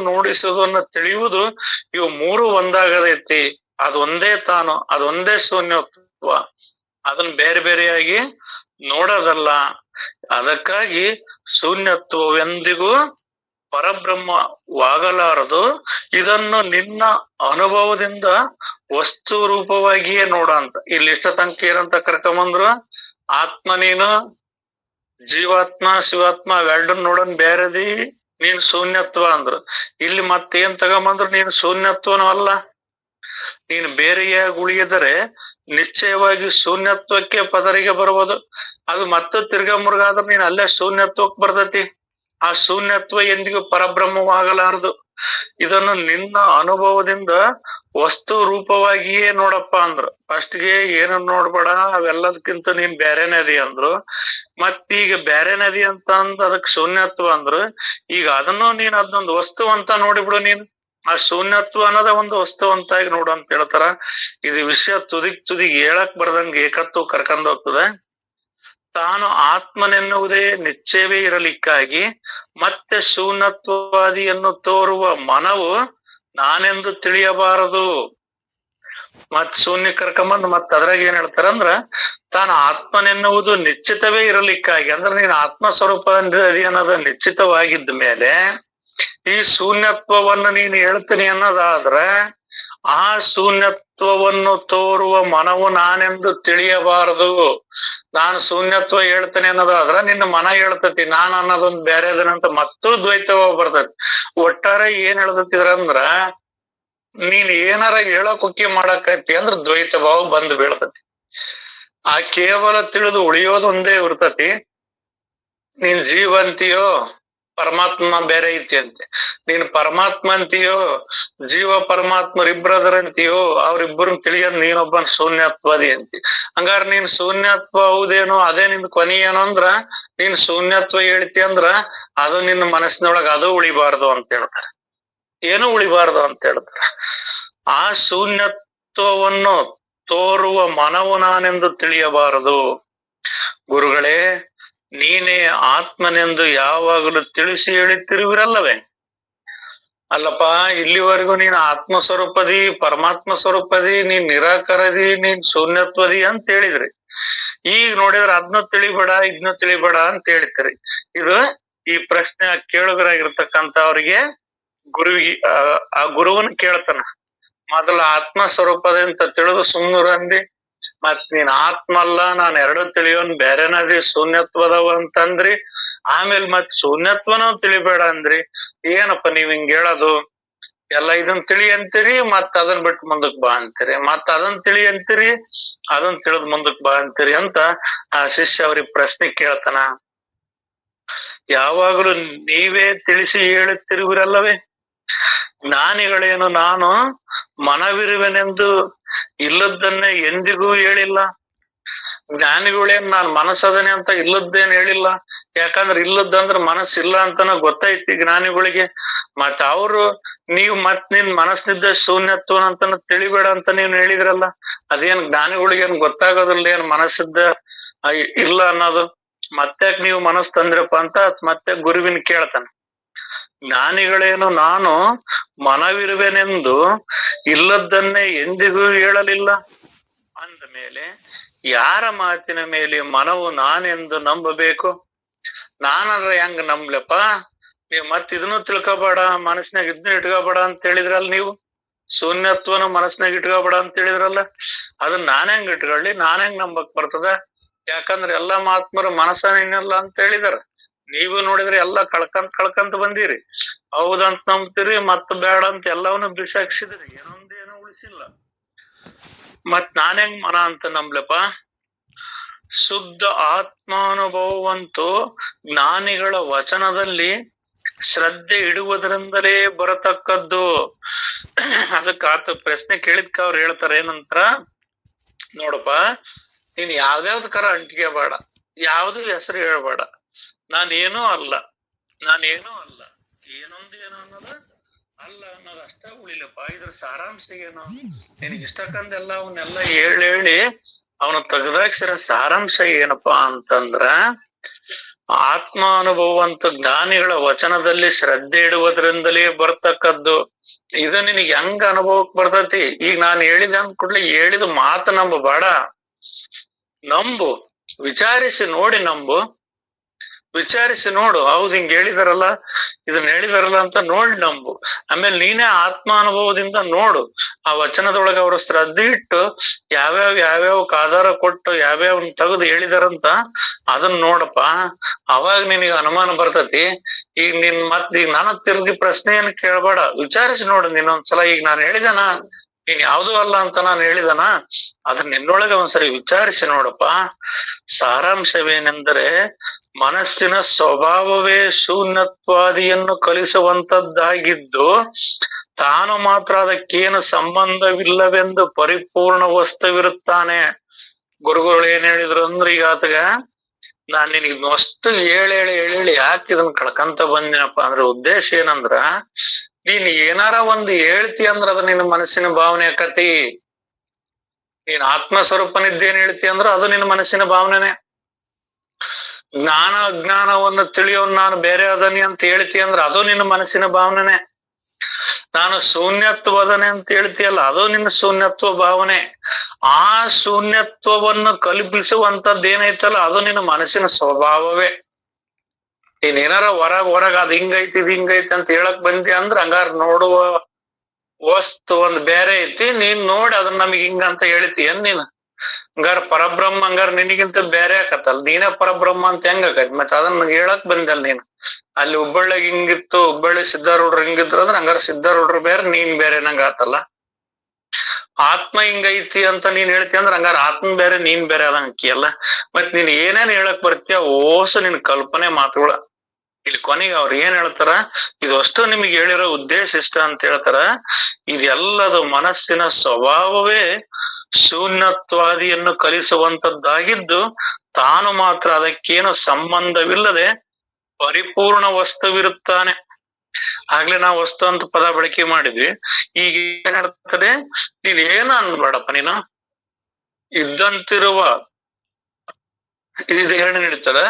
ನೋಡಿಸುವುದನ್ನ ತಿಳಿಯುವುದು, ಇವು ಮೂರು ಒಂದಾಗದೈತಿ. ಅದೊಂದೇ ತಾನು, ಅದೊಂದೇ ಶೂನ್ಯತ್ವ. ಅದನ್ನ ಬೇರೆಯಾಗಿ ನೋಡೋದಲ್ಲ. ಅದಕ್ಕಾಗಿ ಶೂನ್ಯತ್ವವೆಂದಿಗೂ ಪರಬ್ರಹ್ಮವಾಗಲಾರದು. ಇದನ್ನು ನಿನ್ನ ಅನುಭವದಿಂದ ವಸ್ತು ರೂಪವಾಗಿಯೇ ನೋಡ ಅಂತ. ಇಲ್ಲಿ ಇಷ್ಟ ತನಕ ಏನಂತ ಕರ್ಕೊಂಬಂದ್ರು, ಆತ್ಮ ನೀನು, ಜೀವಾತ್ಮ ಶಿವಾತ್ಮ ಅವೆರಡನ್ನ ನೋಡನ್ ಬೇರೆದಿ, ನೀನ್ ಶೂನ್ಯತ್ವ ಅಂದ್ರು. ಇಲ್ಲಿ ಮತ್ತೇನ್ ತಗೊಂಬಂದ್ರು, ನೀನು ಶೂನ್ಯತ್ವನೂ ಅಲ್ಲ, ನೀನು ಬೇರೆಯಾಗಿ ಉಳಿಯಿದರೆ ನಿಶ್ಚಯವಾಗಿ ಶೂನ್ಯತ್ವಕ್ಕೆ ಪದರಿಗೆ ಬರುವುದು. ಅದು ಮತ್ತೆ ತಿರ್ಗಾ ಮುರ್ಗಾದ್ರೆ ನೀನ್ ಅಲ್ಲೇ ಶೂನ್ಯತ್ವಕ್ಕೆ ಬರ್ತತಿ. ಆ ಶೂನ್ಯತ್ವ ಎಂದಿಗೂ ಪರಬ್ರಹ್ಮವಾಗಲಾರದು. ಇದನ್ನು ನಿನ್ನ ಅನುಭವದಿಂದ ವಸ್ತು ರೂಪವಾಗಿಯೇ ನೋಡಪ್ಪ ಅಂದ್ರು. ಫಸ್ಟ್ಗೆ ಏನನ್ ನೋಡ್ಬೇಡ, ಅವೆಲ್ಲದಕ್ಕಿಂತ ನೀನ್ ಬ್ಯಾರೆನೇ ಅದಿ ಅಂದ್ರು. ಮತ್ತೀಗ ಬ್ಯಾರೆ ನದಿ ಅಂತ ಅಂದ್ ಅದಕ್ ಶೂನ್ಯತ್ವ ಅಂದ್ರು. ಈಗ ಅದನ್ನು ನೀನ್ ಅದನ್ನೊಂದು ವಸ್ತು ಅಂತ ನೋಡಿಬಿಡು. ನೀನ್ ಆ ಶೂನ್ಯತ್ವ ಅನ್ನೋದ ಒಂದು ವಸ್ತು ಅಂತಾಗಿ ನೋಡು ಅಂತ ಹೇಳ್ತಾರ. ಇದು ವಿಷಯ ತುದಿಗ್ ಹೇಳಕ್ ಬರ್ದಂಗ ಏಕತ್ವ ಕರ್ಕೊಂಡ್ ಹೋಗ್ತದೆ. ತಾನು ಆತ್ಮನೆನ್ನುವುದೇ ನಿಶ್ಚಯವೇ ಇರಲಿಕ್ಕಾಗಿ ಮತ್ತೆ ಶೂನ್ಯತ್ವವಾದಿಯನ್ನು ತೋರುವ ಮನವು ನಾನೆಂದು ತಿಳಿಯಬಾರದು. ಮತ್ ಶೂನ್ಯ ಕರ್ಕೊಂಬಂದ್ ಮತ್ ಅದ್ರಾಗ ಏನ್ ಹೇಳ್ತಾರಂದ್ರ, ತಾನು ಆತ್ಮನೆನ್ನುವುದು ನಿಶ್ಚಿತವೇ ಇರಲಿಕ್ಕಾಗಿ, ಅಂದ್ರೆ ನೀನ್ ಆತ್ಮ ಸ್ವರೂಪ ಅನ್ನೋದು ನಿಶ್ಚಿತವಾಗಿದ್ದ ಮೇಲೆ ಈ ಶೂನ್ಯತ್ವವನ್ನು ನೀನ್ ಹೇಳ್ತೀನಿ ಅನ್ನೋದಾದ್ರೆ ಆ ಶೂನ್ಯತ್ವವನ್ನು ತೋರುವ ಮನವು ನಾನೆಂದು ತಿಳಿಯಬಾರದು. ನಾನು ಶೂನ್ಯತ್ವ ಹೇಳ್ತೇನೆ ಅನ್ನೋದಾದ್ರ ನಿನ್ನ ಮನ ಹೇಳ್ತತಿ ನಾನು ಅನ್ನೋದೊಂದು ಬೇರೆ ಅದನ್ನಂತ ಮತ್ತೂ ದ್ವೈತವ ಬರ್ತೈತಿ. ಒಟ್ಟಾರೆ ಏನ್ ಹೇಳ್ತಿದ್ರಂದ್ರ, ನೀನ್ ಏನಾರ ಹೇಳಕ್ ಒಕ್ಕಿ ಮಾಡಕೈತಿ ಅಂದ್ರ ದ್ವೈತ ಭಾವ ಬಂದು ಬೀಳ್ತತಿ. ಆ ಕೇವಲ ತಿಳಿದು ಉಳಿಯೋದೊಂದೇ ಇರ್ತತಿ. ನೀನ್ ಜೀವ ಅಂತೀಯೋ ಪರಮಾತ್ಮ ಬೇರೆ ಐತಿ ಅಂತೆ, ನೀನ್ ಪರಮಾತ್ಮ ಅಂತೀಯೋ ಜೀವ ಪರಮಾತ್ಮರಿಬ್ರದರ ಅಂತೀಯೋ ಅವ್ರಿಬ್ಬರನ್ನ ತಿಳಿಯೋದ್ ನೀನೊಬ್ಬನ್ ಶೂನ್ಯತ್ವದಿ ಅಂತಿ. ಹಂಗಾರ ನೀನ್ ಶೂನ್ಯತ್ವ ಹೌದೇನೋ ಅದೇ ನಿನ್ ಕೊನೆ ಏನು ಅಂದ್ರ, ನೀನ್ ಶೂನ್ಯತ್ವ ಹೇಳ್ತಿ ಅಂದ್ರ ಅದು ನಿನ್ನ ಮನಸ್ಸಿನೊಳಗ ಅದು ಉಳಿಬಾರ್ದು ಅಂತ ಹೇಳ್ತಾರೆ. ಏನು ಉಳಿಬಾರ್ದು ಅಂತ ಹೇಳ್ತಾರೆ. ಆ ಶೂನ್ಯತ್ವವನ್ನು ತೋರುವ ಮನವು ನಾನೆಂದು ತಿಳಿಯಬಾರದು. ಗುರುಗಳೇ, ನೀನೇ ಆತ್ಮನೆಂದು ಯಾವಾಗಲೂ ತಿಳಿಸಿ ಹೇಳುತ್ತಿರುವಿರಲ್ಲವೇ? ಅಲ್ಲಪ್ಪ, ಇಲ್ಲಿವರೆಗೂ ನೀನ್ ಆತ್ಮ ಸ್ವರೂಪದಿ, ಪರಮಾತ್ಮ ಸ್ವರೂಪದಿ, ನೀನ್ ನಿರಾಕರದಿ, ನೀನ್ ಶೂನ್ಯತ್ವದಿ ಅಂತ ಹೇಳಿದ್ರಿ. ಈಗ ನೋಡಿದ್ರೆ ಅದ್ನ ತಿಳಿಬೇಡ ಇದ್ನ ತಿಳಿಬೇಡ ಅಂತ ಹೇಳ್ತೀರಿ. ಇದು ಈ ಪ್ರಶ್ನೆ ಕೇಳುಗರಾಗಿರ್ತಕ್ಕಂತ ಅವ್ರಿಗೆ ಗುರುವಿಗೆ ಆ ಗುರುವನ್ ಕೇಳ್ತಾನ. ಮೊದಲ ಆತ್ಮ ಸ್ವರೂಪದಂತ ತಿಳಿದು ಸುಮ್ನೂರು ಅಂದಿ. ಮತ್ ನೀನ್ ಆತ್ಮ ಅಲ್ಲ, ನಾನ್ ಎರಡು ತಿಳಿಯೋನ್ ಬೇರೆನದಿ ಶೂನ್ಯತ್ವದವ ಅಂತಂದ್ರಿ. ಆಮೇಲೆ ಮತ್ ಶೂನ್ಯತ್ವನೂ ತಿಳಿಬೇಡ ಅಂದ್ರಿ. ಏನಪ್ಪ ನೀವ್ ಹಿಂಗ್ ಹೇಳೋದು? ಎಲ್ಲ ಇದನ್ ತಿಳಿ ಅಂತೀರಿ, ಮತ್ ಅದನ್ ಬಿಟ್ಟು ಮುಂದಕ್ ಬಾ ಅಂತೀರಿ, ಮತ್ ಅದನ್ ತಿಳಿ ಅಂತೀರಿ, ಅದನ್ ತಿಳಿದ್ ಮುಂದಕ್ ಬಾ ಅಂತೀರಿ ಅಂತ ಆ ಶಿಷ್ಯ ಅವ್ರಿಗೆ ಪ್ರಶ್ನೆ ಕೇಳ್ತಾನ. ಯಾವಾಗಲೂ ನೀವೇ ತಿಳಿಸಿ ಹೇಳುತ್ತಿರುವಿರಲ್ಲವೇ? ಜ್ಞಾನಿಗಳೇನು ನಾನು ಮನವಿರುವೆನೆಂದು ಇಲ್ಲದ್ದನ್ನೇ ಎಂದಿಗೂ ಹೇಳಿಲ್ಲ. ಜ್ಞಾನಿಗಳೇನ್ ನಾನ್ ಮನಸ್ಸದನೆ ಅಂತ ಇಲ್ಲದ್ದೇನ್ ಹೇಳಿಲ್ಲ. ಯಾಕಂದ್ರೆ ಇಲ್ಲದಂದ್ರ ಮನಸ್ಸಿಲ್ಲ ಅಂತನ ಗೊತ್ತೈತಿ ಜ್ಞಾನಿಗಳಿಗೆ. ಮತ್ ಅವ್ರು ಮತ್ ನಿನ್ ಮನಸ್ಸಿನಿದ್ದ ಶೂನ್ಯತ್ವ ಅಂತನ ತಿಳಿಬೇಡ ಅಂತ ನೀವ್ ಹೇಳಿದ್ರಲ್ಲ, ಅದೇನ್ ಜ್ಞಾನಿಗಳಿಗೇನ್ ಗೊತ್ತಾಗೋದಿಲ್ಲ ಏನ್ ಮನಸ್ಸಿದ್ದ ಇಲ್ಲ ಅನ್ನೋದು? ಮತ್ತ್ಯಾಕ್ ನೀವು ಮನಸ್ಸು ತಂದ್ರಪ್ಪ ಅಂತ ಮತ್ತೆ ಗುರುವಿನ ಕೇಳ್ತಾನ. ಜ್ಞಾನಿಗಳೇನು ನಾನು ಮನವಿರುವೆನೆಂದು ಇಲ್ಲದ್ದನ್ನೇ ಎಂದಿಗೂ ಹೇಳಲಿಲ್ಲ ಅಂದ ಮೇಲೆ ಯಾರ ಮಾತಿನ ಮೇಲೆ ಮನವು ನಾನೆಂದು ನಂಬಬೇಕು? ನಾನಂದ್ರೆ ಹೆಂಗ ನಂಬ್ಲಪ್ಪ? ನೀವ್ ಮತ್ ಇದನ್ನು ತಿಳ್ಕೊಬೇಡ, ಮನಸ್ಸಿನಾಗ ಇದನ್ನ ಇಟ್ಕೋಬೇಡ ಅಂತ ಹೇಳಿದ್ರಲ್ಲ ನೀವು. ಶೂನ್ಯತ್ವನ ಮನಸ್ಸಿನಾಗ ಇಟ್ಕೋಬೇಡ ಅಂತ ಹೇಳಿದ್ರಲ್ಲ, ಅದನ್ನ ನಾನ್ ಹೆಂಗ್ ಇಟ್ಕೊಳ್ಳಿ, ನಾನ್ ಹೆಂಗ್ ನಂಬಕ್ ಬರ್ತದ? ಯಾಕಂದ್ರೆ ಎಲ್ಲಾ ಮಹಾತ್ಮರು ಮನಸ್ಸೇನಿಲ್ಲ ಅಂತ ಹೇಳಿದಾರ. ನೀವು ನೋಡಿದ್ರೆ ಎಲ್ಲಾ ಕಳ್ಕಂತ ಬಂದಿರಿ. ಹೌದಂತ ನಂಬ್ತೀರಿ, ಮತ್ ಬೇಡ ಅಂತ ಎಲ್ಲವನ್ನೂ ಬಿಸಾಕ್ಸಿದ್ರಿ, ಏನೋ ಉಳಿಸಿಲ್ಲ. ಮತ್ ನಾನ್ ಹೆಂಗ್ ಮನ ಅಂತ ನಂಬ್ಲಪ್ಪ? ಶುದ್ಧ ಆತ್ಮಾನುಭವವಂತೂ ಜ್ಞಾನಿಗಳ ವಚನದಲ್ಲಿ ಶ್ರದ್ಧೆ ಇಡುವುದರಿಂದಲೇ ಬರತಕ್ಕದ್ದು. ಅದಕ್ಕ ಆತ ಪ್ರಶ್ನೆ ಕೇಳಿದ್ಕ ಅವ್ರು ಹೇಳ್ತಾರ ಏನಂತ, ನೋಡಪ್ಪ, ನೀನ್ ಯಾವ್ದಾವ್ದು ಕರ ಅಂಟಿಗೆ ಬೇಡ, ಯಾವ್ದು ಹೆಸರು ಹೇಳ್ಬೇಡ, ನಾನೇನೂ ಅಲ್ಲ, ನಾನೇನೂ ಅಲ್ಲ, ಏನೋ ಅನ್ನೋದ ಅಲ್ಲ ಅನ್ನೋದು ಅಷ್ಟ ಉಳಿಲಪ್ಪ. ಇದ್ರ ಸಾರಾಂಶ ಏನು? ನಿನಗೆ ಇಷ್ಟಕ್ಕಂದೆಲ್ಲ ಅವನ್ನೆಲ್ಲ ಹೇಳಿ ಅವನ ತೆಗ್ದಾಕ್ಷರ ಸಾರಾಂಶ ಏನಪ್ಪಾ ಅಂತಂದ್ರ, ಆತ್ಮಾನುಭವಂತ ಜ್ಞಾನಿಗಳ ವಚನದಲ್ಲಿ ಶ್ರದ್ಧೆ ಇಡುವುದರಿಂದಲೇ ಬರ್ತಕ್ಕದ್ದು. ಇದು ನಿನಗೆ ಹೆಂಗ ಅನುಭವಕ್ ಬರ್ತೈತಿ? ಈಗ ನಾನು ಹೇಳಿದ ಅಂದ ಕೂಡ್ಲೆ ಹೇಳಿದ ಮಾತು ನಂಬಬೇಡ, ನಂಬು, ವಿಚಾರಿಸಿ ನೋಡಿ ನಂಬು, ವಿಚಾರಿಸಿ ನೋಡು. ಹೌದ್ ಹಿಂಗ್ ಹೇಳಿದಾರಲ್ಲ, ಇದನ್ನ ಹೇಳಿದಾರಲ್ಲ ಅಂತ ನೋಡಿ ನಂಬು. ಆಮೇಲೆ ನೀನೇ ಆತ್ಮಾನುಭವದಿಂದ ನೋಡು. ಆ ವಚನದೊಳಗ ಅವ್ರ ಶ್ರದ್ಧೆ ಇಟ್ಟು ಯಾವ್ಯಾವಕ್ ಆಧಾರ ಕೊಟ್ಟು ಯಾವ್ಯಾವನ್ ತೆಗೆದು ಹೇಳಿದಾರಂತ ಅದನ್ನ ನೋಡಪ್ಪ. ಅವಾಗ ನಿನಗ ಅನುಮಾನ ಬರ್ತತಿ. ಈಗ ಈಗ ನಾನು ತಿರುಗಿ ಪ್ರಶ್ನೆ ಏನ್ ಕೇಳ್ಬೇಡ, ವಿಚಾರಿಸಿ ನೋಡು ನೀನೊಂದ್ಸಲ. ಈಗ ನಾನು ಹೇಳಿದನ, ನೀನ್ ಯಾವ್ದು ಅಲ್ಲ ಅಂತ ನಾನು ಹೇಳಿದನ, ಅದನ್ನ ನಿನ್ನೊಳಗೆ ಒಂದ್ಸರಿ ವಿಚಾರಿಸಿ ನೋಡಪ್ಪ. ಸಾರಾಂಶವೇನೆಂದರೆ ಮನಸ್ಸಿನ ಸ್ವಭಾವವೇ ಶೂನ್ಯತ್ವಾದಿಯನ್ನು ಕಲಿಸುವಂತದ್ದಾಗಿದ್ದು ತಾನು ಮಾತ್ರ ಅದಕ್ಕೇನು ಸಂಬಂಧವಿಲ್ಲವೆಂದು ಪರಿಪೂರ್ಣ ವಸ್ತುವಿರುತ್ತಾನೆ. ಗುರುಗಳು ಏನ್ ಹೇಳಿದ್ರು ಅಂದ್ರೆ, ಈಗ ಆತಗ ನಾನ್ ನಿನಗ್ ಅಷ್ಟು ಹೇಳಿ ಯಾಕೆ ಇದನ್ನ ಕಳ್ಕಂತ ಬಂದಿನಪ್ಪ ಅಂದ್ರೆ, ಉದ್ದೇಶ ಏನಂದ್ರ, ನೀನ್ ಏನಾರ ಒಂದು ಹೇಳ್ತಿ ಅಂದ್ರ ಅದು ನಿನ್ನ ಮನಸ್ಸಿನ ಭಾವನೆ ಆಕತಿ. ನೀನ್ ಆತ್ಮ ಸ್ವರೂಪನಿದ್ದೇನ್ ಹೇಳ್ತಿ ಅಂದ್ರ ಅದು ನಿನ್ನ ಮನಸ್ಸಿನ ಭಾವನೆನೆ. ಜ್ಞಾನ ಅಜ್ಞಾನವನ್ನು ತಿಳಿಯೋನ್ ನಾನು ಬೇರೆ ಅದನಿ ಅಂತ ಹೇಳ್ತಿ ಅಂದ್ರ ಅದು ನಿನ್ನ ಮನಸ್ಸಿನ ಭಾವನೆನೆ. ನಾನು ಶೂನ್ಯತ್ವದನೆ ಅಂತ ಹೇಳ್ತೀಯಲ್ಲ ಅದು ನಿನ್ನ ಶೂನ್ಯತ್ವ ಭಾವನೆ. ಆ ಶೂನ್ಯತ್ವವನ್ನು ಕಲ್ಪಿಸುವಂತದ್ದು ಏನೈತಲ್ಲ ಅದು ನಿನ್ನ ಮನಸ್ಸಿನ ಸ್ವಭಾವವೇ. ನೀನೇನಾರ ಹೊರಗ ಅದ್ ಹಿಂಗೈತಿ ಇದ್ ಹಿಂಗೈತಿ ಅಂತ ಹೇಳಕ್ ಬಂದಿ ಅಂದ್ರ ಹಂಗಾರ ನೋಡುವ ವಸ್ತು ಒಂದ್ ಬೇರೆ ಐತಿ, ನೀನ್ ನೋಡಿ ಅದನ್ನ ನಮಗ್ ಹಿಂಗಂತ ಹೇಳ್ತೀಯನ್ ನೀನ್. ಹಂಗಾರ ಪರಬ್ರಹ್ಮ ಹಂಗಾರ ನಿನಗಿಂತ ಬೇರೆ ಆಕತ್ತಲ್ಲ, ನೀನೇ ಪರಬ್ರಹ್ಮ ಅಂತ ಹೆಂಗ ಆಕೈತಿ? ಮತ್ತೆ ಅದನ್ನ ಹೇಳಕ್ ಬಂದಲ್ಲ ನೀನ್. ಅಲ್ಲಿ ಹುಬ್ಬಳ್ಳಿಗ್ ಹಿಂಗಿತ್ತು, ಹುಬ್ಬಳ್ಳಿ ಸಿದ್ಧಾರೂಢರು ಹಿಂಗಿದ್ರು ಅಂದ್ರೆ ಹಂಗಾರ ಸಿದ್ಧಾರೂಢರು ಬೇರೆ ನೀನ್ ಬೇರೆ ನಂಗ ಆತಲ್ಲ. ಆತ್ಮ ಹಿಂಗೈತಿ ಅಂತ ನೀನ್ ಹೇಳ್ತಿ ಅಂದ್ರ ಹಂಗಾರ ಆತ್ಮ ಬೇರೆ ನೀನ್ ಬೇರೆ ಅದಂಕಿಯಲ್ಲ. ಮತ್ ನೀನ್ ಏನೇನ್ ಹೇಳಕ್ ಬರ್ತೀಯ ಓಸು ನಿನ್ ಕಲ್ಪನೆ ಮಾತುಗಳ. ಇಲ್ಲಿ ಕೊನೆಗೆ ಅವ್ರು ಏನ್ ಹೇಳ್ತಾರ, ಇದು ಅಷ್ಟು ನಿಮಗೆ ಹೇಳಿರೋ ಉದ್ದೇಶ ಇಷ್ಟ ಅಂತ ಹೇಳ್ತಾರ. ಇದೆಲ್ಲದು ಮನಸ್ಸಿನ ಸ್ವಭಾವವೇ ಶೂನ್ಯತ್ವಾದಿಯನ್ನು ಕಲಿಸುವಂತದ್ದಾಗಿದ್ದು ತಾನು ಮಾತ್ರ ಅದಕ್ಕೇನು ಸಂಬಂಧವಿಲ್ಲದೆ ಪರಿಪೂರ್ಣ ವಸ್ತುವಿರುತ್ತಾನೆ. ಆಗ್ಲೇ ನಾವು ವಸ್ತು ಅಂತ ಪದ ಬಳಕೆ ಮಾಡಿದ್ವಿ. ಈಗ ಏನ್ ಹೇಳ್ತದೆ, ನೀನ್ ಏನು ಅನ್ಬೇಡಪ್ಪ, ನೀನು ಇದ್ದಂತಿರುವ ಇದು ಹೇಳಿ ನೀಡ್ತಾರೆ,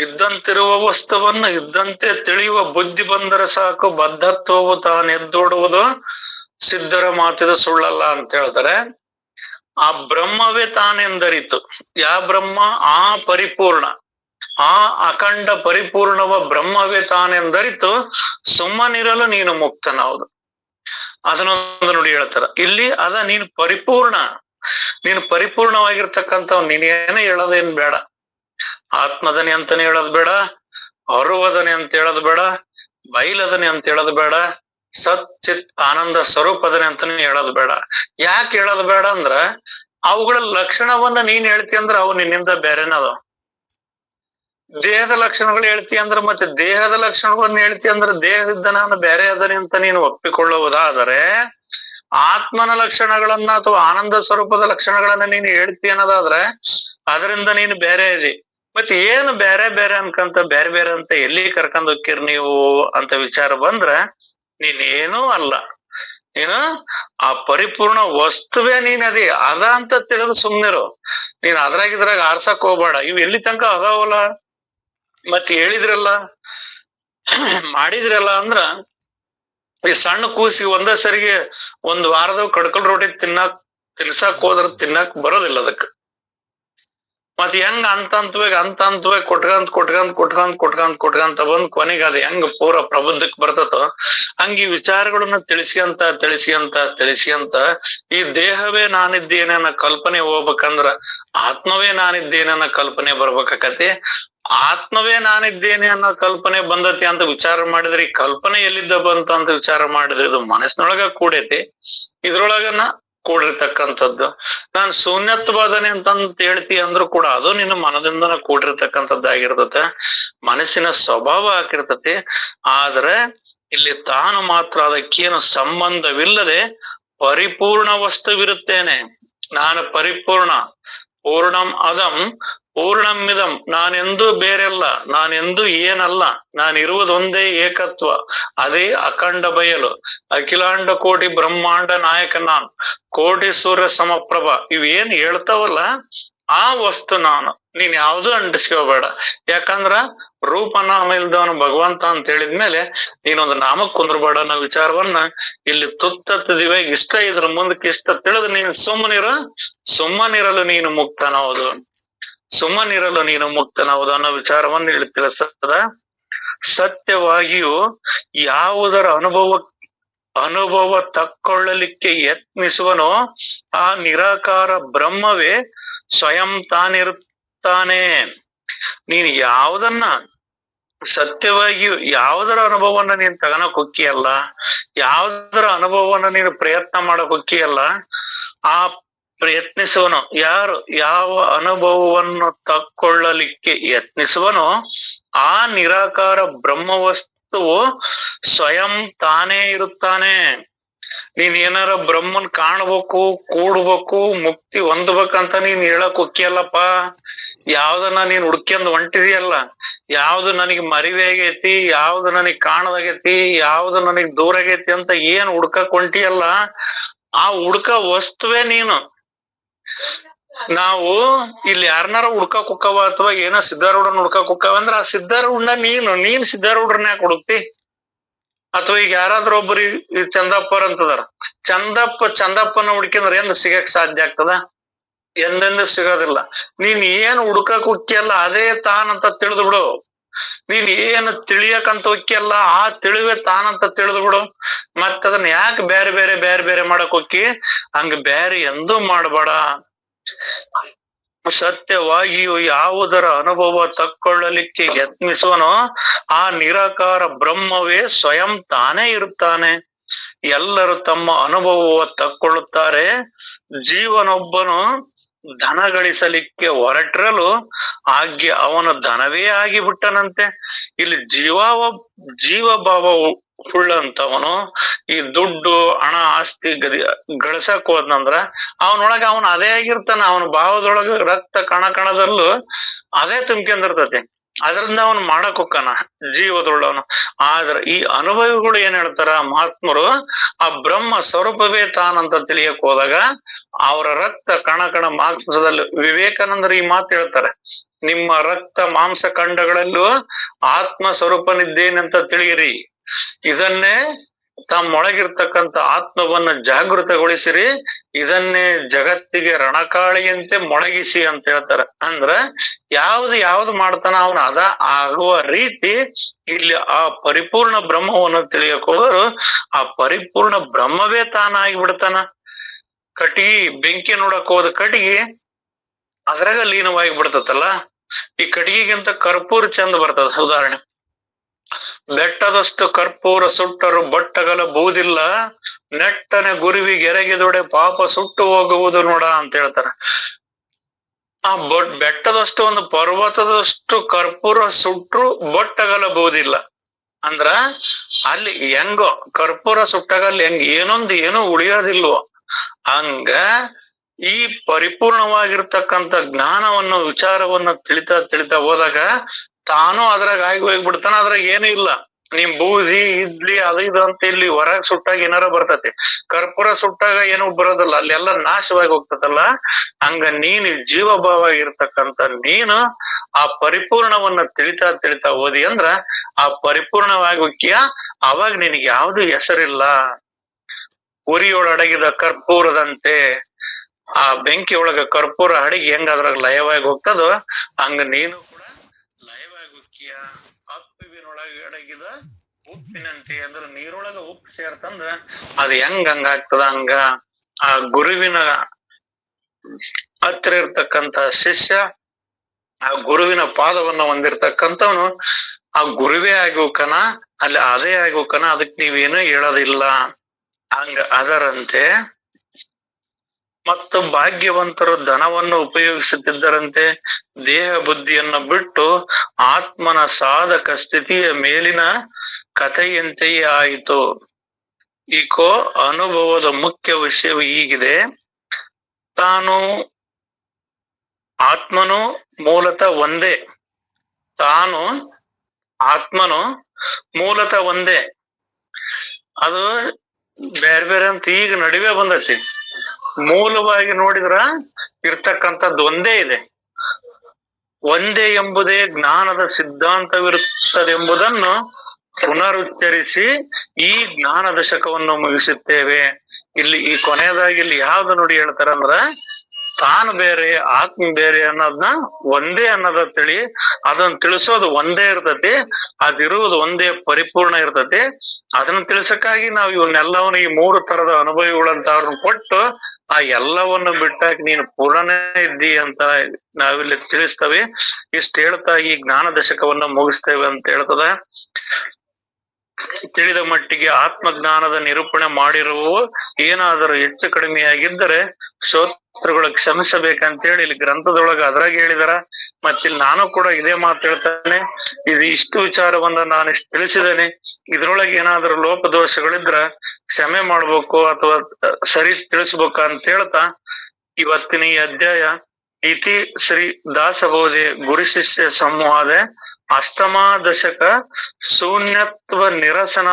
ಇದ್ದಂತಿರುವ ವಸ್ತುವನ್ನು ಇದ್ದಂತೆ ತಿಳಿಯುವ ಬುದ್ಧಿ ಬಂದರೆ ಸಾಕು, ಬದ್ಧತ್ವವು ತಾನೆದ್ದೋಡುವುದು ಸಿದ್ಧರ ಮಾತಿದ ಸುಳ್ಳಲ್ಲ ಅಂತ ಹೇಳ್ತಾರೆ. ಆ ಬ್ರಹ್ಮವೇ ತಾನೆಂದರಿತು. ಯಾವ ಬ್ರಹ್ಮ? ಆ ಪರಿಪೂರ್ಣ, ಆ ಅಖಂಡ ಪರಿಪೂರ್ಣವ ಬ್ರಹ್ಮವೇ ತಾನೆಂದರಿತು ಸುಮ್ಮನಿರಲು ನೀನು ಮುಕ್ತನೌದು. ಅದನ್ನೊಂದು ನೋಡಿ ಹೇಳ್ತಾರ ಇಲ್ಲಿ. ಅದ ನೀನು ಪರಿಪೂರ್ಣ, ನೀನು ಪರಿಪೂರ್ಣವಾಗಿರ್ತಕ್ಕಂಥವ್. ನೀನೇನೇ ಹೇಳೋದೇನ್ ಬೇಡ. ಆತ್ಮದನೆ ಅಂತಾನೆ ಹೇಳೋದ್ ಬೇಡ, ಹೊರುವದನೆ ಅಂತ ಹೇಳೋದ್ ಬೇಡ, ಬೈಲದನೆ ಅಂತ ಹೇಳೋದ್ ಬೇಡ, ಸತ್ ಚಿತ್ ಆನಂದ ಸ್ವರೂಪದನೆ ಅಂತಾನೆ ಹೇಳೋದ್ ಬೇಡ. ಯಾಕೆ ಹೇಳೋದ್ ಬೇಡ ಅಂದ್ರ, ಅವುಗಳ ಲಕ್ಷಣವನ್ನ ನೀನ್ ಹೇಳ್ತಿ ಅಂದ್ರ ಅವು ನಿನ್ನಿಂದ ಬೇರೆನದ. ದೇಹದ ಲಕ್ಷಣಗಳು ಹೇಳ್ತಿ ಅಂದ್ರ ಮತ್ತೆ ದೇಹದ ಲಕ್ಷಣಗಳನ್ನ ಹೇಳ್ತಿ ಅಂದ್ರ ದೇಹದಿಂದ ನಾನು ಬೇರೆ ಅದನೆ ಅಂತ ನೀನು ಒಪ್ಪಿಕೊಳ್ಳುವುದಾದರೆ, ಆತ್ಮನ ಲಕ್ಷಣಗಳನ್ನ ಅಥವಾ ಆನಂದ ಸ್ವರೂಪದ ಲಕ್ಷಣಗಳನ್ನ ನೀನು ಹೇಳ್ತಿ ಅನ್ನೋದಾದ್ರೆ ಅದರಿಂದ ನೀನು ಬೇರೆ ಇದಿ. ಮತ್ತೆ ಏನು ಬೇರೆ ಬೇರೆ ಅನ್ಕಂತ ಬೇರೆ ಬೇರೆ ಅಂತ ಎಲ್ಲಿ ಕರ್ಕೊಂಡ್ ಹೋಗ್ತೀರಿ ನೀವು ಅಂತ ವಿಚಾರ ಬಂದ್ರ ನೀನೇನೂ ಅಲ್ಲ. ನೀನು ಆ ಪರಿಪೂರ್ಣ ವಸ್ತುವೇ ನೀನ್ ಅದಿ. ಅದ ಅಂತ ತಿಳಿದು ಸುಮ್ನಿರು. ನೀನ್ ಅದ್ರಾಗಿದ್ರಾಗ ಆರ್ಸಕ್ ಹೋಗ್ಬೇಡ. ಇವ್ ಎಲ್ಲಿ ತನಕ ಅದಾವಲ್ಲ, ಮತ್ ಹೇಳಿದ್ರಲ್ಲ ಮಾಡಿದ್ರಲ್ಲ ಅಂದ್ರ, ಈ ಸಣ್ಣ ಕೂಸಿಗೆ ಒಂದೇ ಸರಿಗೆ ಒಂದ್ ವಾರದಾಗ ಕಡ್ಕಲ್ ರೊಟ್ಟಿ ತಿನ್ಸಾಕ್ ಹೋದ್ರ ತಿನ್ನಕ್ ಬರೋದಿಲ್ಲ ಅದಕ್ಕ. ಮತ್ ಹೆಂಗ ಅಂತಂತ್ವಾಗಿ ಕೊಟ್ಕಂತ ಬಂದ್ ಕೊನೆಗೆ ಅದ ಹೆಂಗ ಪೂರ ಪ್ರಬುದ್ಧಕ್ ಬರ್ತತೋ ಹಂಗ ಈ ವಿಚಾರಗಳನ್ನ ತಿಳಿಸಿಯಂತ ಈ ದೇಹವೇ ನಾನಿದ್ದೇನೆ ಅನ್ನೋ ಕಲ್ಪನೆ ಹೋಗ್ಬೇಕಂದ್ರ ಆತ್ಮವೇ ನಾನಿದ್ದೇನೆ ಅನ್ನೋ ಕಲ್ಪನೆ ಬರ್ಬೇಕಾಕತಿ. ಆತ್ಮವೇ ನಾನಿದ್ದೇನೆ ಅನ್ನೋ ಕಲ್ಪನೆ ಬಂದತಿ ಅಂತ ವಿಚಾರ ಮಾಡಿದ್ರೆ ಈ ಕಲ್ಪನೆ ಎಲ್ಲಿದ್ದ ಬಂತ ಅಂತ ವಿಚಾರ ಮಾಡಿದ್ರೆ ಇದು ಮನಸ್ಸಿನೊಳಗ ಕೂಡೈತಿ, ಇದ್ರೊಳಗನ ಕೂಡಿರ್ತಕ್ಕಂಥದ್ದು. ನಾನ್ ಶೂನ್ಯತ್ವಾದನೆ ಅಂತಂತ ಹೇಳ್ತಿ ಅಂದ್ರು ಕೂಡ ಅದು ನಿನ್ನ ಮನದಿಂದನ ಕೂಡಿರ್ತಕ್ಕಂಥದ್ದಾಗಿರ್ತತೆ, ಮನಸ್ಸಿನ ಸ್ವಭಾವ ಆಗಿರ್ತತಿ. ಆದ್ರೆ ಇಲ್ಲಿ ತಾನು ಮಾತ್ರ ಅದಕ್ಕೇನು ಸಂಬಂಧವಿಲ್ಲದೆ ಪರಿಪೂರ್ಣ ವಸ್ತುವಿರುತ್ತೇನೆ. ನಾನು ಪರಿಪೂರ್ಣ, ಪೂರ್ಣಂ ಅದಂ ಪೂರ್ಣಮಿದಂ. ನಾನೆಂದೂ ಬೇರೆಲ್ಲ, ನಾನೆಂದೂ ಏನಲ್ಲ, ನಾನಿರುವುದೊಂದೇ ಏಕತ್ವ, ಅದೇ ಅಖಂಡ ಬಯಲು, ಅಖಿಲಾಂಡ ಕೋಟಿ ಬ್ರಹ್ಮಾಂಡ ನಾಯಕ ನಾನ್, ಕೋಟಿ ಸೂರ್ಯ ಸಮಪ್ರಭ. ಇವೇನ್ ಹೇಳ್ತಾವಲ್ಲ ಆ ವಸ್ತು ನಾನು. ನೀನ್ ಯಾವ್ದು ಅಂಟಿಸ್ಕೋಬೇಡ. ಯಾಕಂದ್ರ ರೂಪನಾಮ ಇಲ್ದವನು ಭಗವಂತ ಅಂತ ಹೇಳಿದ್ಮೇಲೆ ನೀನೊಂದು ನಾಮಕ್ ಕುಂದ್ರಬೇಡ ಅನ್ನೋ ವಿಚಾರವನ್ನ ಇಲ್ಲಿ ತುತ್ತದಿವೆ. ಇಷ್ಟ ಇದ್ರ ಮುಂದಕ್ಕೆ ಇಷ್ಟ ತಿಳಿದು ನೀನು ಸುಮ್ಮನಿರಲು ನೀನು ಮುಕ್ತನೌದು, ಸುಮ್ಮನಿರಲು ನೀನು ಮುಕ್ತನೌದು ಅನ್ನೋ ವಿಚಾರವನ್ನು ಇಲ್ಲಿ ತಿಳಿಸ್ತದ. ಸತ್ಯವಾಗಿಯೂ ಯಾವುದರ ಅನುಭವ ತಕ್ಕೊಳ್ಳಲಿಕ್ಕೆ ಯತ್ನಿಸುವನೋ ಆ ನಿರಾಕಾರ ಬ್ರಹ್ಮವೇ ಸ್ವಯಂ ತಾನಿರುತ್ತಾನೆ. ನೀನ್ ಯಾವುದನ್ನ ಸತ್ಯವಾಗಿಯೂ ಯಾವುದರ ಅನುಭವವನ್ನ ನೀನ್ ತಗನಕ್ ಹೊಕ್ಕಿಯಲ್ಲ, ಯಾವುದರ ಅನುಭವವನ್ನ ನೀನು ಪ್ರಯತ್ನ ಮಾಡಕ್ ಹೊಕ್ಕಿಯಲ್ಲ, ಆ ಪ್ರಯತ್ನಿಸುವನು. ಯಾರು ಯಾವ ಅನುಭವವನ್ನು ತಕ್ಕೊಳ್ಳಲಿಕ್ಕೆ ಯತ್ನಿಸುವನೋ ಆ ನಿರಾಕಾರ ಬ್ರಹ್ಮವಸ್ತುವು ಸ್ವಯಂ ತಾನೇ ಇರುತ್ತಾನೆ. ನೀನ್ ಏನಾರ ಬ್ರಹ್ಮನ್ ಕಾಣ್ಬೇಕು, ಕೂಡ್ಬೇಕು, ಮುಕ್ತಿ ಹೊಂದ್ಬೇಕಂತ ನೀನ್ ಹೇಳಕ್ ಹೊಕ್ಕಿಯಲ್ಲಪ್ಪ. ಯಾವ್ದನ್ನ ನೀನ್ ಹುಡ್ಕ್ಯಂದ್ ಹೊಂಟಿದೆಯಲ್ಲ, ಯಾವ್ದು ನನಗ್ ಮರಿವೆ ಆಗೈತಿ, ಯಾವ್ದು ನನಗ್ ಕಾಣದಾಗೈತಿ, ಯಾವ್ದು ನನಗ್ ದೂರ ಆಗೈತಿ ಅಂತ ಏನ್ ಹುಡ್ಕಕ್ ಹೊಂಟಿಯಲ್ಲ, ಆ ಹುಡ್ಕ ವಸ್ತುವೇ ನೀನು. ನಾವು ಇಲ್ಲಿ ಯಾರನಾರ ಹುಡ್ಕಕ್ ಹೊಕ್ಕವ ಅಥವಾ ಏನೋ ಸಿದ್ಧಾರೂಢನ್ ಹುಡ್ಕಕ್ ಹೊಕ್ಕವ ಅಂದ್ರ ಆ ಸಿದ್ಧಾರೂಢನ ನೀನ್ ಸಿದ್ಧಾರೂಢರನ್ನ ಯಾಕೆ ಹುಡುಕ್ತಿ? ಅಥವಾ ಈಗ ಯಾರಾದ್ರೂ ಒಬ್ಬರು ಈ ಚಂದಪ್ಪರ್ ಅಂತದಾರ, ಚಂದಪ್ಪನ ಹುಡ್ಕಿಂದ್ರ ಏನ್ ಸಿಗಕ್ ಸಾಧ್ಯ ಆಗ್ತದ? ಎಂದೆಂದು ಸಿಗೋದಿಲ್ಲ. ನೀನ್ ಏನ್ ಹುಡ್ಕಕ್ ಹೊಕ್ಕಿಯಲ್ಲ ಅದೇ ತಾನಂತ ತಿಳಿದು ಬಿಡು. ನೀನ್ ಏನ್ ತಿಳಿಯಕಂತ ಹೊಕ್ಕಿಯಲ್ಲ ಆ ತಿಳಿವೆ ತಾನಂತ ತಿಳಿದು ಬಿಡು. ಮತ್ತ ಅದನ್ನ ಯಾಕೆ ಬೇರೆ ಬೇರೆ ಬೇರೆ ಬೇರೆ ಮಾಡಕ್ ಹೊಕ್ಕಿ? ಹಂಗ ಬೇರೆ ಎಂದೂ ಮಾಡಬೇಡ. ಸತ್ಯವಾಗಿಯೂ ಯಾವುದರ ಅನುಭವ ತಕ್ಕೊಳ್ಳಲಿಕ್ಕೆ ಯತ್ನಿಸುವನೋ ಆ ನಿರಾಕಾರ ಬ್ರಹ್ಮವೇ ಸ್ವಯಂ ತಾನೇ ಇರುತ್ತಾನೆ. ಎಲ್ಲರೂ ತಮ್ಮ ಅನುಭವ ತಕ್ಕೊಳ್ಳುತ್ತಾರೆ. ಜೀವನೊಬ್ಬನು ಧನ ಗಳಿಸಲಿಕ್ಕೆ ಹೊರಟಿರಲು ಹಾಗೆ ಅವನು ಧನವೇ ಆಗಿಬಿಟ್ಟನಂತೆ. ಇಲ್ಲಿ ಜೀವಭಾವ ಉಳ್ಳಂತವನು ಈ ದುಡ್ಡು ಹಣ ಆಸ್ತಿ ಗಳಿಸಕ್ ಹೋದ್ನಂದ್ರ ಅವನೊಳಗ ಅವನ್ ಅದೇ ಆಗಿರ್ತಾನ. ಅವನ ಭಾವದೊಳಗ ರಕ್ತ ಕಣದಲ್ಲೂ ಅದೇ ತುಂಬ್ಕೊಂಡಿರ್ತತಿ. ಅದರಿಂದ ಅವನ್ ಮಾಡಕ್ ಹೊಕ್ಕಾನ ಜೀವದೊಳ್ಳವನು. ಆದ್ರ ಈ ಅನುಭವಿಗಳು ಏನ್ ಹೇಳ್ತಾರ ಮಹಾತ್ಮರು, ಆ ಬ್ರಹ್ಮ ಸ್ವರೂಪವೇ ತಾನಂತ ತಿಳಿಯಕ್ ಹೋದಾಗ ಅವರ ರಕ್ತ ಕಣ ಮಾಂಸದಲ್ಲಿ, ವಿವೇಕಾನಂದರು ಈ ಮಾತು ಹೇಳ್ತಾರೆ, ನಿಮ್ಮ ರಕ್ತ ಮಾಂಸ ಖಂಡಗಳಲ್ಲೂ ಆತ್ಮ ಸ್ವರೂಪನಿದ್ದೇನಂತ ತಿಳಿಯಿರಿ. ಇದನ್ನೇ ತಮ್ಮೊಳಗಿರ್ತಕ್ಕಂಥ ಆತ್ಮವನ್ನ ಜಾಗೃತಗೊಳಿಸಿರಿ. ಇದನ್ನೇ ಜಗತ್ತಿಗೆ ರಣಕಾಳಿಯಂತೆ ಮೊಳಗಿಸಿ ಅಂತ ಹೇಳ್ತಾರ. ಅಂದ್ರ ಯಾವ್ದು ಮಾಡ್ತಾನ ಅವನು ಅದ ಆಗುವ ರೀತಿ ಇಲ್ಲಿ ಆ ಪರಿಪೂರ್ಣ ಬ್ರಹ್ಮವನ್ನು ತಿಳಿಯಕ್ ಹೋದರು ಆ ಪರಿಪೂರ್ಣ ಬ್ರಹ್ಮವೇ ತಾನಾಗಿ ಬಿಡ್ತಾನ. ಕಟ್ಟಿಗೆ ಬೆಂಕಿ ನೋಡಕ್ ಹೋದ ಕಟ್ಟಿಗೆ ಅದ್ರಾಗ ಲೀನವಾಗಿ ಬಿಡ್ತತಲ್ಲ. ಈ ಕಟ್ಟಿಗೆಗಿಂತ ಕರ್ಪೂರ ಚಂದ ಬರ್ತದ. ಉದಾಹರಣೆ, ಬೆಟ್ಟದಷ್ಟು ಕರ್ಪೂರ ಸುಟ್ಟರು ಬಟ್ಟಗಲ ಬೂದಿಲ್ಲ, ನೆಟ್ಟನೆ ಗುರುವಿಗೆ ಎರಗಿದೊಡೆ ಪಾಪ ಸುಟ್ಟು ಹೋಗುವುದು ನೋಡ ಅಂತ ಹೇಳ್ತಾರ. ಆ ಬೆಟ್ಟದಷ್ಟು ಒಂದು ಪರ್ವತದಷ್ಟು ಕರ್ಪೂರ ಸುಟ್ರು ಬಟ್ಟಗಲ ಬೂದಿಲ್ಲ ಅಂದ್ರ ಅಲ್ಲಿ ಹೆಂಗೋ ಕರ್ಪೂರ ಸುಟ್ಟಾಗಲ್ಲಿ ಏನೋ ಉಳಿಯೋದಿಲ್ವೋ ಹಂಗ ಈ ಪರಿಪೂರ್ಣವಾಗಿರ್ತಕ್ಕಂಥ ಜ್ಞಾನವನ್ನು ವಿಚಾರವನ್ನು ತಿಳಿತಾ ಹೋದಾಗ ತಾನು ಅದ್ರಾಗ ಆಗಿ ಹೋಗ್ಬಿಡ್ತಾನ. ಅದ್ರಾಗ ಏನೂ ಇಲ್ಲ. ನಿಮ್ ಬೂದಿ ಇಡ್ಲಿ ಅದು ಇದು ಅಂತ ಇಲ್ಲಿ ಹೊರಗ್ ಸುಟ್ಟಾಗ ಏನಾರ ಬರ್ತತಿ, ಕರ್ಪೂರ ಸುಟ್ಟಾಗ ಏನು ಬರೋದಿಲ್ಲ, ಅಲ್ಲೆಲ್ಲ ನಾಶವಾಗಿ ಹೋಗ್ತದಲ್ಲ. ಹಂಗ ನೀನು ಜೀವಭಾವ ಇರ್ತಕ್ಕಂಥ ನೀನು ಆ ಪರಿಪೂರ್ಣವನ್ನ ತಿಳಿತಾ ಹೋದಿ ಅಂದ್ರ ಆ ಪರಿಪೂರ್ಣವಾಗಿ ಹೋಗ್ತೀಯ. ಅವಾಗ ನಿನಗೆ ಯಾವ್ದು ಹೆಸರಿಲ್ಲ. ಉರಿಯೊಳಡಗಿದ ಕರ್ಪೂರದಂತೆ ಆ ಬೆಂಕಿ ಒಳಗ ಕರ್ಪೂರ ಅಡಿಗೆ ಹೆಂಗ ಅದ್ರಾಗ ಲಯವಾಗಿ ಹೋಗ್ತದೋ ಹಂಗ ನೀನು ಕೂಡ ಲಯವಾಗಿ ಹೋಗ್ತೀಯ. ಅಪ್ಪುವಿನೊಳಗೆ ಅಡಗಿದ ಉಪ್ಪಿನಂತೆ ಅಂದ್ರ ನೀರೊಳಗ ಉಪ್ಪು ಸೇರ್ತಂದ್ರ ಅದ್ ಹಂಗಾಗ್ತದ. ಹಂಗ ಆ ಗುರುವಿನ ಹತ್ತಿರ ಇರ್ತಕ್ಕಂಥ ಶಿಷ್ಯ ಆ ಗುರುವಿನ ಪಾದವನ್ನ ಹೊಂದಿರ್ತಕ್ಕಂಥವನು ಆ ಗುರುವೇ ಆಗಿ ಹೋಕನ, ಅಲ್ಲಿ ಅದೇ ಆಗಿ ಹೋಕನ. ಅದಕ್ ನೀವೇನು ಹೇಳೋದಿಲ್ಲ. ಹಂಗ ಅದರಂತೆ ಮತ್ತು ಭಾಗ್ಯವಂತರು ಧನವನ್ನು ಉಪಯೋಗಿಸುತ್ತಿದ್ದರಂತೆ ದೇಹ ಬುದ್ಧಿಯನ್ನು ಬಿಟ್ಟು ಆತ್ಮನ ಸಾಧಕ ಸ್ಥಿತಿಯ ಮೇಲಿನ ಕಥೆಯಂತೆಯೇ ಆಯಿತು. ಈಕೋ ಅನುಭವದ ಮುಖ್ಯ ವಿಷಯವು ಹೀಗಿದೆ. ಆತ್ಮನು ಮೂಲತಃ ಒಂದೇ. ಆತ್ಮನು ಮೂಲತಃ ಒಂದೇ. ಅದು ಬೇರೆ ಬೇರೆ ಅಂತ ಈಗ ನಡುವೆ ಬಂದತಿ. ಮೂಲವಾಗಿ ನೋಡಿದ್ರ ಇರ್ತಕ್ಕಂಥದ್ದು ಒಂದೇ ಇದೆ. ಒಂದೇ ಎಂಬುದೇ ಜ್ಞಾನದ ಸಿದ್ಧಾಂತವಿರುತ್ತದೆಂಬುದನ್ನು ಪುನರುಚ್ಚರಿಸಿ ಈ ಜ್ಞಾನ ದಶಕವನ್ನು ಮುಗಿಸುತ್ತೇವೆ. ಇಲ್ಲಿ ಈ ಕೊನೆಯದಾಗಿ ಇಲ್ಲಿ ಯಾವ್ದು ನುಡಿ ಹೇಳ್ತಾರಂದ್ರ ತಾನು ಬೇರೆ ಆತ್ಮ ಬೇರೆ ಅನ್ನೋದನ್ನ ಒಂದೇ ಅನ್ನೋದ ತಿಳಿ. ಅದನ್ನ ತಿಳಿಸೋದು ಒಂದೇ ಇರ್ತತಿ, ಅದಿರುವುದು ಒಂದೇ ಪರಿಪೂರ್ಣ ಇರ್ತತಿ. ಅದನ್ನ ತಿಳಿಸಕ್ಕಾಗಿ ನಾವು ಇವನ್ನೆಲ್ಲವನ್ನು ಈ 3 ತರದ ಅನುಭವಿಗಳಂತ ಅವ್ರನ್ನ ಕೊಟ್ಟು ಆ ಎಲ್ಲವನ್ನು ಬಿಟ್ಟಾಕಿ ನೀನು ಪೂರ್ಣನೇ ಇದ್ದಿ ಅಂತ ನಾವಿಲ್ಲಿ ತಿಳಿಸ್ತೇವೆ. ಇಷ್ಟ ಹೇಳ್ತಾ ಈ ಜ್ಞಾನ ದಶಕವನ್ನ ಮುಗಿಸ್ತೇವೆ ಅಂತ ಹೇಳ್ತದ. ತಿಳಿದ ಮಟ್ಟಿಗೆ ಆತ್ಮಜ್ಞಾನದ ನಿರೂಪಣೆ ಮಾಡಿರುವವು ಏನಾದರೂ ಹೆಚ್ಚು ಕಡಿಮೆಯಾಗಿದ್ದರೆ ಕ್ಷಮಿಸಬೇಕಂತೇಳಿ ಇಲ್ಲಿ ಗ್ರಂಥದೊಳಗ ಅದ್ರಾಗ ಹೇಳಿದಾರ. ಮತ್ತಿಲ್ಲಿ ನಾನು ಕೂಡ ಇದೇ ಮಾತು ಹೇಳ್ತೇನೆ. ಇದು ಇಷ್ಟು ವಿಚಾರವನ್ನ ನಾನು ಇಷ್ಟು ತಿಳಿಸಿದ್ದೇನೆ. ಇದ್ರೊಳಗೆ ಏನಾದ್ರೂ ಲೋಪದೋಷಗಳಿದ್ರ ಕ್ಷಮೆ ಮಾಡ್ಬೇಕು ಅಥವಾ ಸರಿ ತಿಳಿಸ್ಬೇಕ ಅಂತ ಹೇಳ್ತಾ ಇವತ್ತಿನ ಈ ಅಧ್ಯಾಯ ಇತಿ ಶ್ರೀ ದಾಸಬೋಧೆ ಗುರು ಶಿಷ್ಯ ಸಂವಾದ ಅಷ್ಟಮ ದಶಕ ಶೂನ್ಯತ್ವ ನಿರಸನ